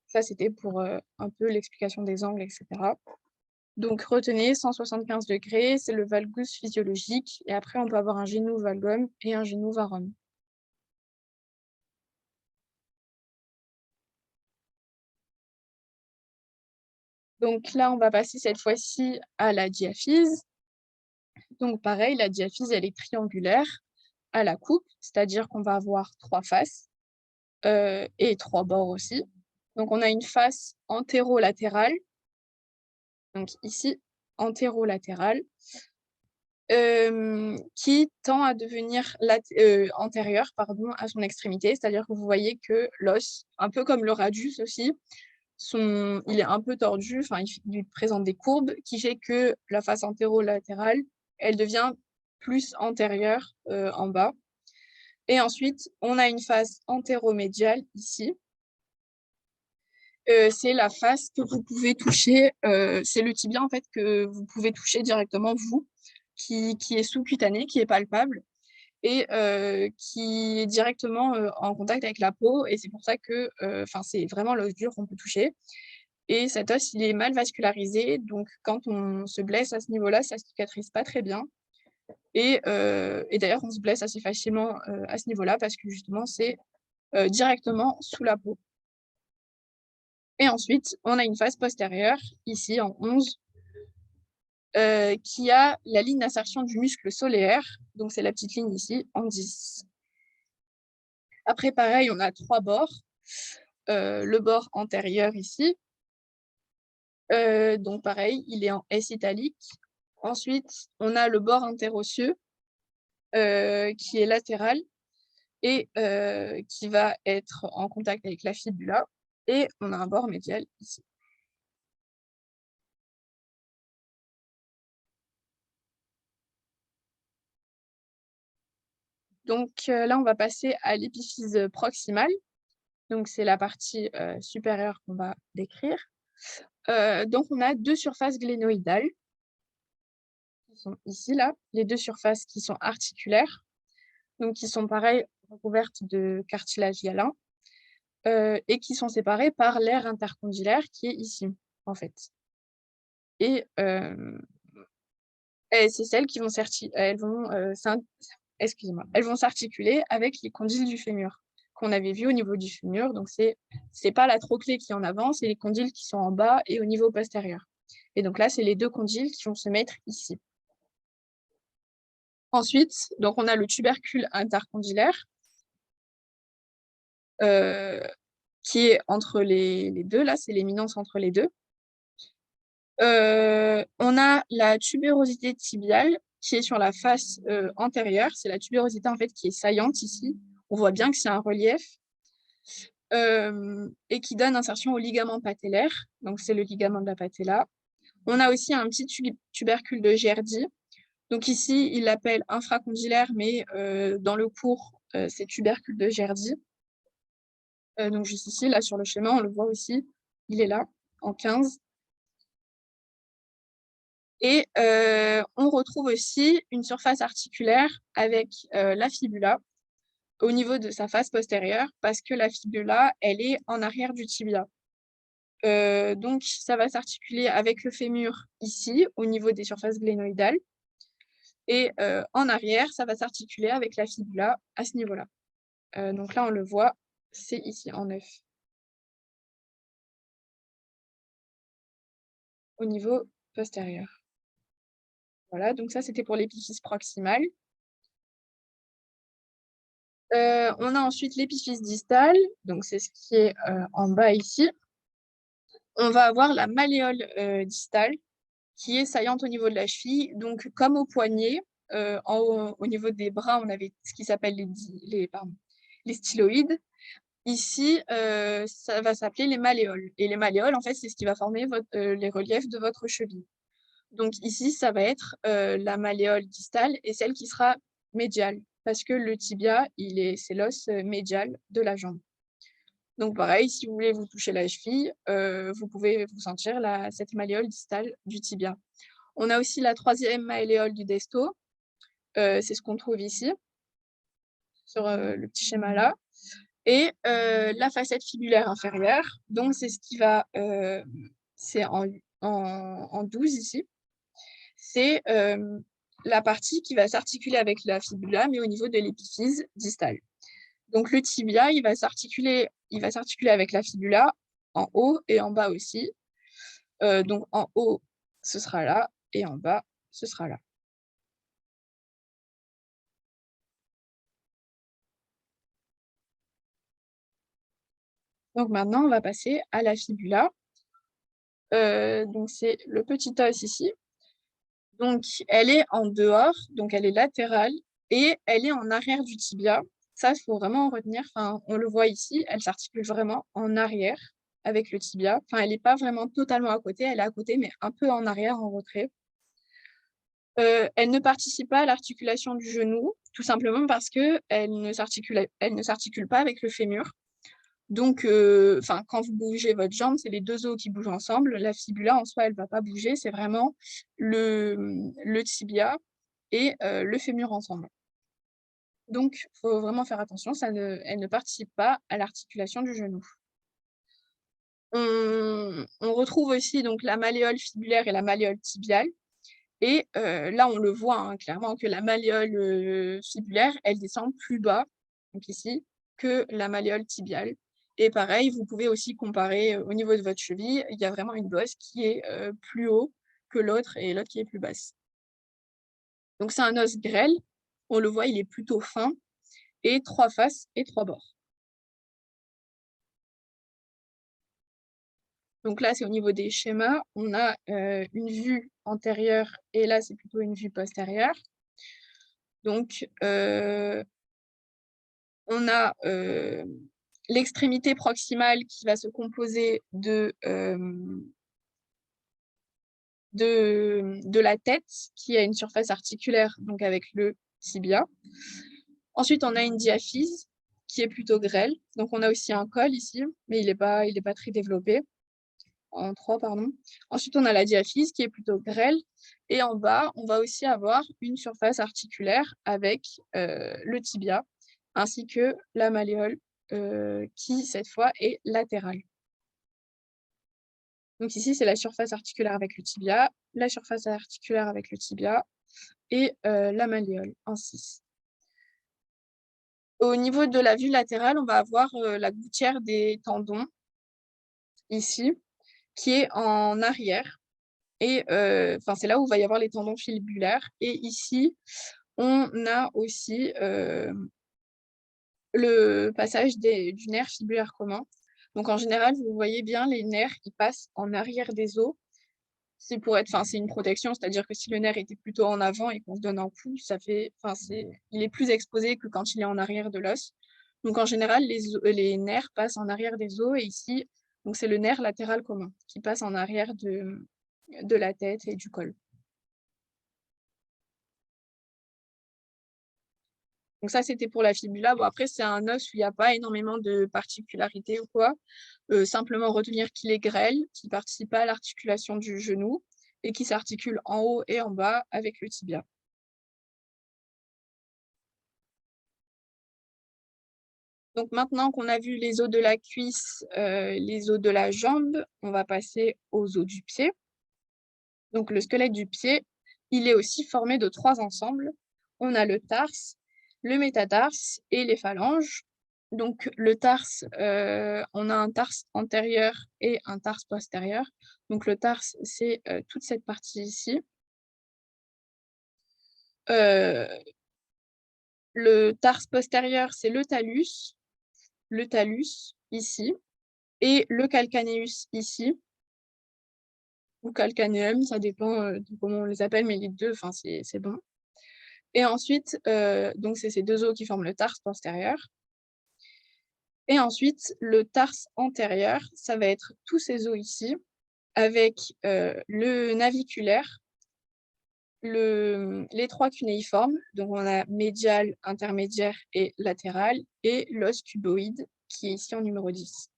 Ça, c'était pour un peu l'explication des angles, etc. Donc, retenez 175 degrés, c'est le valgus physiologique. Et après, on peut avoir un genu valgum et un genu varum. Donc là, on va passer cette fois-ci à la diaphyse. Donc pareil, la diaphyse, elle est triangulaire à la coupe, c'est-à-dire qu'on va avoir 3 faces et 3 bords aussi. Donc on a une face antérolatérale, donc ici, antérolatérale, qui tend à devenir antérieure à son extrémité, c'est-à-dire que vous voyez que l'os, un peu comme le radius aussi, il est un peu tordu, il présente des courbes, qui fait que la face antérolatérale, elle devient plus antérieure en bas. Et ensuite, on a une face antéromédiale ici. C'est la face que vous pouvez toucher, c'est le tibia en fait que vous pouvez toucher directement vous, qui est sous-cutané, qui est palpable et qui est directement en contact avec la peau. Et c'est pour ça que c'est vraiment l'os dur qu'on peut toucher. Et cet os, il est mal vascularisé, donc quand on se blesse à ce niveau-là, ça cicatrise pas très bien. Et d'ailleurs, on se blesse assez facilement, à ce niveau-là parce que justement, c'est, directement sous la peau. Et ensuite, on a une face postérieure, ici en 11, qui a la ligne d'insertion du muscle solaire, donc c'est la petite ligne ici, en 10. Après pareil, on a 3 bords, le bord antérieur ici, donc pareil, il est en S italique. Ensuite, on a le bord interosseux, qui est latéral et qui va être en contact avec la fibula, et on a un bord médial ici. Donc là, on va passer à l'épiphyse proximale. Donc c'est la partie, supérieure qu'on va décrire. Donc on a 2 surfaces glénoïdales qui sont ici, là, les 2 surfaces qui sont articulaires, donc qui sont pareil recouvertes de cartilage hyalin, et qui sont séparées par l'aire intercondylaire qui est ici, en fait. Et c'est celles qui vont elles vont, elles vont s'articuler avec les condyles du fémur, qu'on avait vu au niveau du fémur. Donc c'est pas la trochlée qui est en avant, c'est les condyles qui sont en bas et au niveau postérieur. Et donc là, c'est les 2 condyles qui vont se mettre ici. Ensuite, donc on a le tubercule intercondylaire, heu, qui est entre les 2 là, c'est l'éminence entre les 2. On a la tubérosité tibiale qui est sur la face, antérieure. C'est la tubérosité, en fait, qui est saillante ici. On voit bien que c'est un relief, et qui donne insertion au ligament patellaire, donc c'est le ligament de la patella. On a aussi un petit tubercule de Gerdy. Donc ici, il l'appelle infracondylaire, mais dans le cours, c'est tubercule de Gerdy. Donc juste ici, là, sur le schéma, on le voit aussi, il est là, en 15. Et on retrouve aussi une surface articulaire avec, la fibula au niveau de sa face postérieure parce que la fibula, elle est en arrière du tibia. Donc ça va s'articuler avec le fémur ici, au niveau des surfaces glénoïdales, et en arrière, ça va s'articuler avec la fibula à ce niveau-là. Donc là, on le voit, c'est ici en 9, au niveau postérieur. Voilà, donc ça, c'était pour l'épiphyse proximale. On a ensuite l'épiphyse distale, donc c'est ce qui est, en bas ici. On va avoir la malléole, distale qui est saillante au niveau de la cheville, donc comme au poignet, en haut au niveau des bras, on avait ce qui s'appelle les styloïdes. Ici, ça va s'appeler les malléoles, et les malléoles, en fait, c'est ce qui va former les reliefs de votre cheville. Donc ici, ça va être, la malléole distale et celle qui sera médiale, parce que le tibia, c'est l'os, médial de la jambe. Donc pareil, si vous voulez vous toucher la cheville, vous pouvez vous sentir cette malléole distale du tibia. On a aussi la 3e malléole du desto, c'est ce qu'on trouve ici, sur, le petit schéma là, et la facette fibulaire inférieure, donc c'est ce qui va, c'est en 12 ici. C'est, la partie qui va s'articuler avec la fibula, mais au niveau de l'épiphyse distale. Donc le tibia, il va s'articuler avec la fibula en haut et en bas aussi. Donc en haut, ce sera là, et en bas, ce sera là. Donc maintenant, on va passer à la fibula. Donc c'est le petit os ici. Donc elle est en dehors, donc elle est latérale et elle est en arrière du tibia. Ça, il faut vraiment en retenir, enfin, on le voit ici, elle s'articule vraiment en arrière avec le tibia. Enfin, elle est pas vraiment totalement à côté, elle est à côté, mais un peu en arrière, en retrait. Elle ne participe pas à l'articulation du genou, tout simplement parce qu'elle ne s'articule pas avec le fémur. Donc enfin, quand vous bougez votre jambe, c'est les 2 os qui bougent ensemble. La fibula, en soi, elle va pas bouger, c'est vraiment le tibia et le fémur ensemble. Donc faut vraiment faire attention, elle ne participe pas à l'articulation du genou. On retrouve aussi donc la malléole fibulaire et la malléole tibiale Et là, on le voit, hein, clairement que la malléole, fibulaire, elle descend plus bas, donc ici, que la malléole tibiale. Et pareil, vous pouvez aussi comparer, au niveau de votre cheville, il y a vraiment une bosse qui est, plus haut que l'autre et l'autre qui est plus basse. Donc c'est un os grêle, on le voit, il est plutôt fin et 3 faces et 3 bords. Donc là, c'est au niveau des schémas, on a, une vue antérieure et là, c'est plutôt une vue postérieure. Donc, on a, l'extrémité proximale qui va se composer de la tête qui a une surface articulaire, donc avec le tibia. Ensuite, on a une diaphyse qui est plutôt grêle, donc on a aussi un col ici, mais il est pas très développé, en 3 pardon. Ensuite, on a la diaphyse qui est plutôt grêle et en bas, on va aussi avoir une surface articulaire avec, le tibia ainsi que la malléole, qui cette fois est latérale. Donc ici, c'est la surface articulaire avec le tibia, la surface articulaire avec le tibia et la malléole ainsi. Au niveau de la vue latérale, on va avoir, la gouttière des tendons ici, qui est en arrière et enfin, c'est là où il va y avoir les tendons fibulaires et ici, on a aussi, le passage du nerf fibulaire commun. Donc en général, vous voyez bien, les nerfs, ils passent en arrière des os. C'est pour être enfin, c'est une protection, c'est-à-dire que si le nerf était plutôt en avant et qu'on se donne un coup, ça fait enfin, il est plus exposé que quand il est en arrière de l'os. Donc en général, les nerfs passent en arrière des os et ici, donc c'est le nerf latéral commun qui passe en arrière de la tête et du col. Donc ça, c'était pour la fibula. Bon après, c'est un os où il y a pas énormément de particularités ou quoi. Simplement retenir qu'il est grêle, qu'il participe pas à l'articulation du genou et qui s'articule en haut et en bas avec le tibia. Donc maintenant qu'on a vu les os de la cuisse, les os de la jambe, on va passer aux os du pied. Donc le squelette du pied, il est aussi formé de 3 ensembles. On a le tarse, le métatarse et les phalanges. Donc le tarse, on a un tarse antérieur et un tarse postérieur. Donc le tarse, c'est, toute cette partie ici. Heu, le tarse postérieur, c'est le talus ici et le calcaneus ici. Ou calcanéum, ça dépend, de comment on les appelle, mais les 2, enfin, c'est bon. Et ensuite, donc c'est ces 2 os qui forment le tarse postérieur. Et ensuite, le tarse antérieur, ça va être tous ces os ici, avec, le naviculaire, les 3 cunéiformes, donc on a médial, intermédiaire et latéral, et l'os cuboïde qui est ici en numéro 10.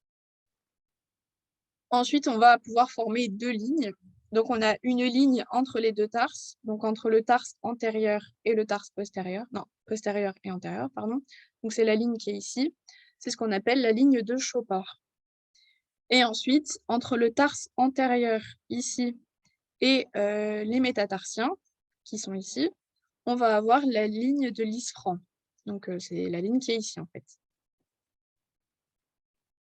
Ensuite, on va pouvoir former 2 lignes. Donc on a une ligne entre les 2 tarses, donc entre le tarse antérieur et le tarse postérieur. Non, postérieur et antérieur, pardon. Donc c'est la ligne qui est ici. C'est ce qu'on appelle la ligne de Chopard. Et ensuite, entre le tarse antérieur ici et les métatarsiens, qui sont ici, on va avoir la ligne de Lisfranc. Donc c'est la ligne qui est ici, en fait.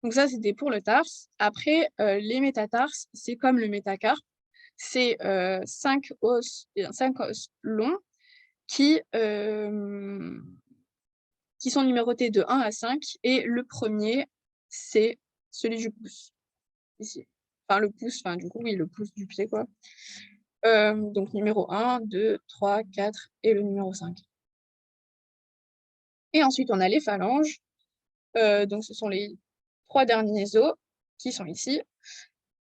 Donc ça, c'était pour le tarse. Après, les métatarses, c'est comme le métacarpe, c'est, 5 os longs qui, qui sont numérotés de 1 à 5 et le premier c'est celui du pouce, ici. Enfin le pouce, enfin du coup, oui, le pouce du pied, quoi. Donc numéro 1, 2, 3, 4 et le numéro 5. Et ensuite, on a les phalanges, donc ce sont les 3 derniers os qui sont ici.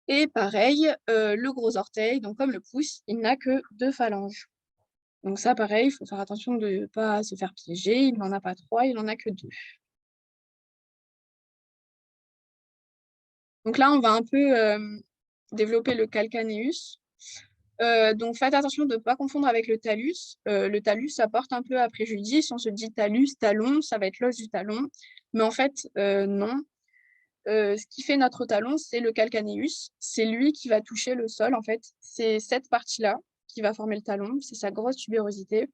Et pareil, le gros orteil, donc comme le pouce, il n'a que 2 phalanges. Donc ça, pareil, il faut faire attention de ne pas se faire piéger, il n'en a pas 3, il en a que 2. Donc là, on va un peu, développer le calcaneus. Donc faites attention de ne pas confondre avec le talus. Le talus, ça porte un peu à préjudice. On se dit talus, talon, ça va être l'os du talon. Mais en fait, non. Ce qui fait notre talon, c'est le calcaneus. C'est lui qui va toucher le sol, en fait. C'est cette partie-là qui va former le talon, c'est sa grosse tubérosité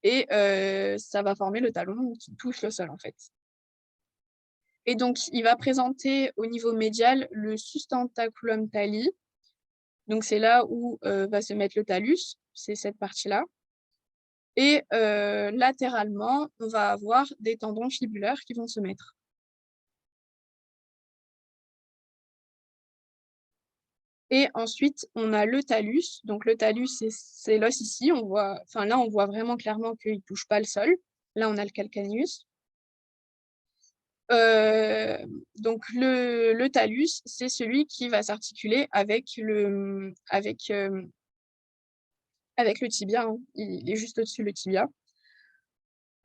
et ça va former le talon qui touche le sol, en fait. Et donc il va présenter au niveau médial le sustentaculum thalli, donc c'est là où, va se mettre le talus, c'est cette partie-là et latéralement, on va avoir des tendons fibulaires qui vont se mettre. Et ensuite, on a le talus. Donc le talus, c'est l'os ici, on voit enfin là, on voit vraiment clairement qu'il ne touche pas le sol. Là, on a le calcaneus. Donc le talus, c'est celui qui va s'articuler avec avec le tibia, hein. Il est juste au-dessus, le tibia.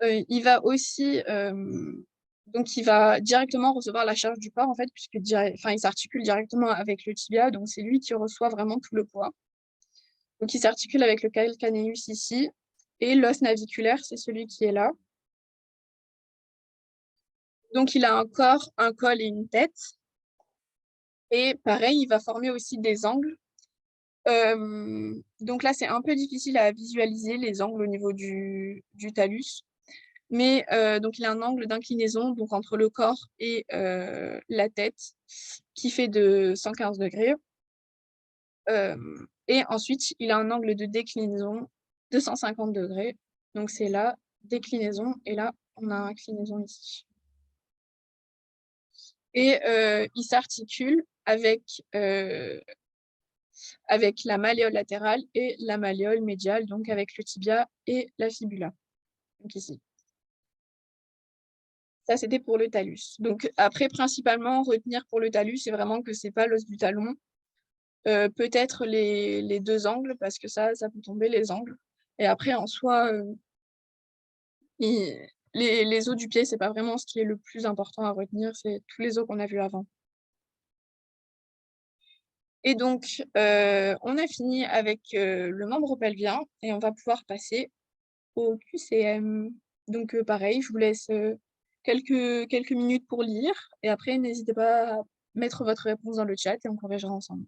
Il va aussi, donc il va directement recevoir la charge du corps en fait, puisque il s'articule directement avec le tibia, donc c'est lui qui reçoit vraiment tout le poids. Donc il s'articule avec le calcaneus ici et l'os naviculaire, c'est celui qui est là. Donc il a un corps, un col et une tête et pareil, il va former aussi des angles. Donc là, c'est un peu difficile à visualiser les angles au niveau du talus. Mais donc il a un angle d'inclinaison donc entre le corps et la tête qui fait de 115°. Et ensuite, il a un angle de déclinaison de 150°. Donc c'est là, déclinaison, et là, on a inclinaison ici. Et il s'articule avec la malléole latérale et la malléole médiale, donc avec le tibia et la fibula, donc ici. Ça, c'était pour le talus. Donc après, principalement, retenir pour le talus, c'est vraiment que c'est pas l'os du talon. Peut-être les 2 angles, parce que ça peut tomber les angles. Et après, en soi, les os du pied, c'est pas vraiment ce qui est le plus important à retenir, c'est tous les os qu'on a vus avant. Et donc, on a fini avec le membre pelvien et on va pouvoir passer au QCM. Donc pareil, je vous laisse quelques minutes pour lire et après n'hésitez pas à mettre votre réponse dans le chat et on corrigera ensemble.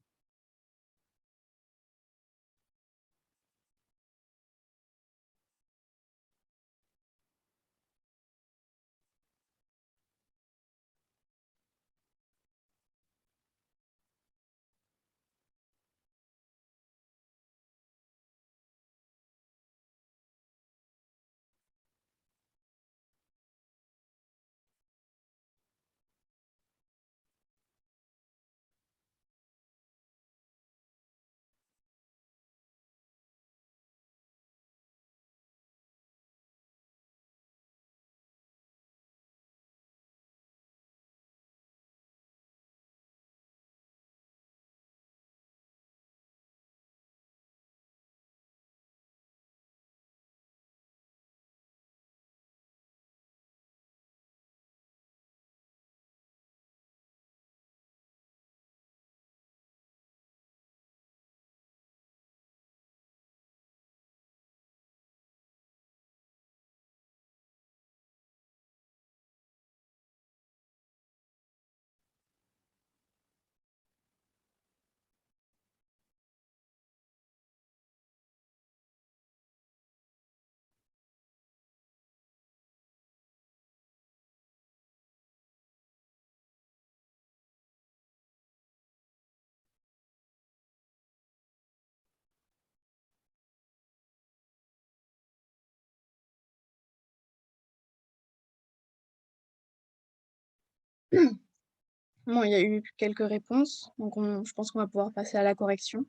Bon, il y a eu quelques réponses, donc je pense qu'on va pouvoir passer à la correction.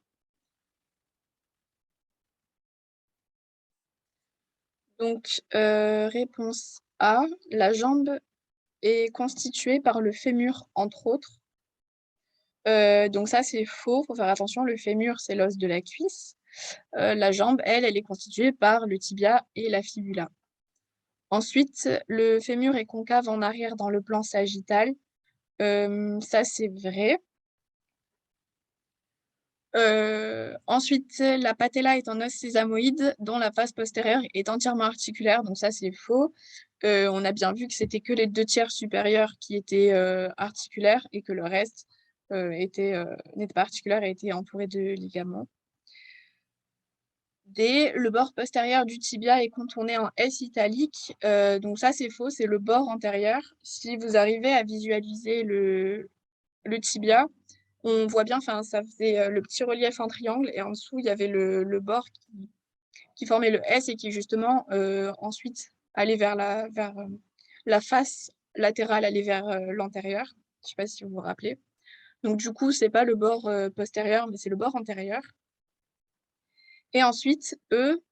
Donc réponse A, la jambe est constituée par le fémur, entre autres. Donc ça, c'est faux, faut faire attention, le fémur, c'est l'os de la cuisse. La jambe, elle est constituée par le tibia et la fibula. Ensuite, le fémur est concave en arrière dans le plan sagittal. Ça, c'est vrai. Ensuite, la patella est en os sésamoïde dont la face postérieure est entièrement articulaire, donc ça, c'est faux. On a bien vu que c'était que les 2/3 supérieurs qui étaient articulaires et que le reste n'était pas articulaire et était entouré de ligaments. D, le bord postérieur du tibia est contourné en S italique. Donc ça, c'est faux, c'est le bord antérieur. Si vous arrivez à visualiser le tibia, on voit bien, enfin, ça faisait le petit relief en triangle et en dessous, il y avait le bord qui formait le S et qui justement ensuite allait vers la face latérale, allait vers l'antérieur. Je sais pas si vous vous rappelez. Donc du coup, c'est pas le bord postérieur, mais c'est le bord antérieur. Et ensuite, E,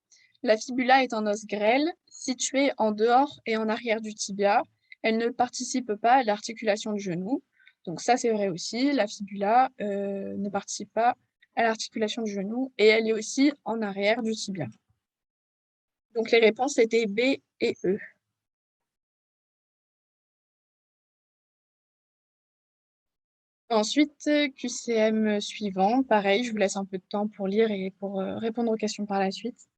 la fibula est un os grêle, situé en dehors et en arrière du tibia. Elle ne participe pas à l'articulation du genou. Donc ça, c'est vrai aussi. La fibula ne participe pas à l'articulation du genou et elle est aussi en arrière du tibia. Donc les réponses étaient B et E. Ensuite, QCM suivant, pareil, je vous laisse un peu de temps pour lire et pour répondre aux questions par la suite.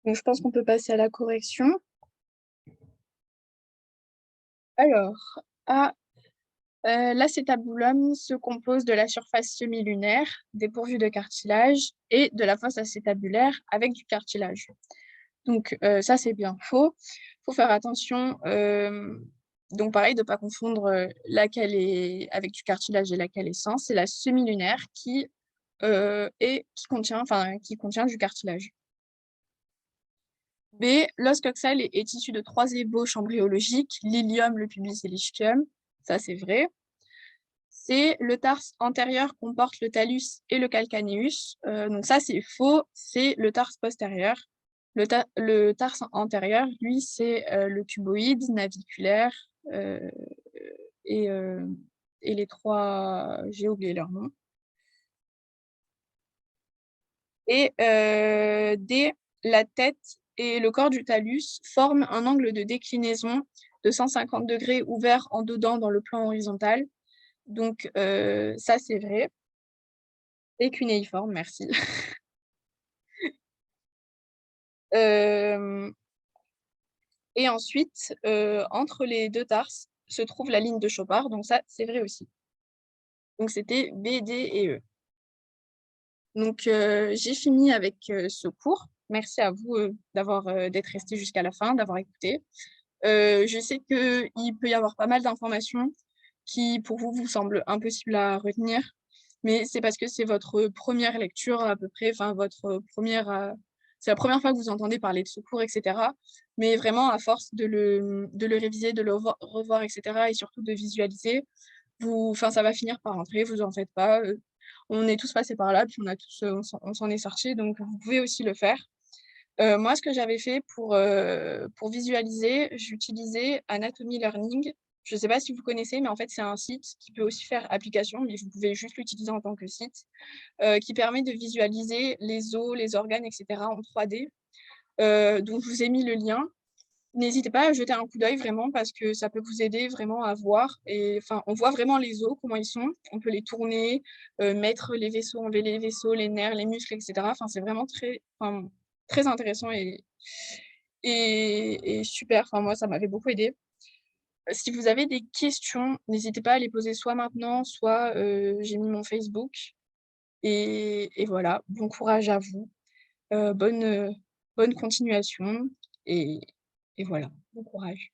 Donc je pense qu'on peut passer à la correction. Alors, A, l'acétabulum se compose de la surface semi-lunaire, dépourvue de cartilage, et de la fosse acétabulaire avec du cartilage. Donc ça, c'est bien faux. Il faut faire attention, donc pareil, de ne pas confondre laquelle est avec du cartilage et laquelle est sans. C'est la semi-lunaire qui contient du cartilage. B, l'os coxal est issu de 3 ébauches embryologiques, l'ilium, le pubis et l'ischia. Ça, c'est vrai. C, le tarse antérieur comporte le talus et le calcaneus. Donc ça, c'est faux, c'est le tarse postérieur. Le tarse antérieur, lui, c'est le cuboïde, naviculaire euh, et, euh, et les trois, j'ai oublié leur nom. Et D, la tête et le corps du talus forment un angle de déclinaison de 150 degrés ouvert en dedans dans le plan horizontal. Donc ça, c'est vrai. Et cunéiforme, merci. Et ensuite, entre les deux tarses se trouve la ligne de Chopard, donc ça, c'est vrai aussi. Donc c'était B, D et E. Donc j'ai fini avec ce cours. Merci à vous d'être resté jusqu'à la fin, d'avoir écouté. Je sais qu'il peut y avoir pas mal d'informations qui, pour vous, vous semblent impossibles à retenir, mais c'est parce que c'est votre première lecture à peu près, enfin c'est la première fois que vous entendez parler de ce cours, etc. Mais vraiment, à force de le réviser, de le revoir, etc., et surtout de visualiser, ça va finir par rentrer, vous en faites pas. On est tous passés par là, puis on s'en est sortis, donc vous pouvez aussi le faire. Moi, ce que j'avais fait pour visualiser, j'utilisais Anatomy Learning. Je ne sais pas si vous connaissez, mais en fait, c'est un site qui peut aussi faire application, mais vous pouvez juste l'utiliser en tant que site, qui permet de visualiser les os, les organes et cetera en 3D. Donc je vous ai mis le lien. N'hésitez pas à jeter un coup d'œil vraiment parce que ça peut vous aider vraiment à voir et enfin, on voit vraiment les os, comment ils sont. On peut les tourner, mettre les vaisseaux, enlever les vaisseaux, les nerfs, les muscles et cetera. Enfin, c'est vraiment très intéressant et super. Enfin, moi, ça m'avait beaucoup aidé. Si vous avez des questions, n'hésitez pas à les poser soit maintenant, soit, j'ai mis mon Facebook et voilà. Bon courage à vous, bonne continuation et et voilà, bon courage.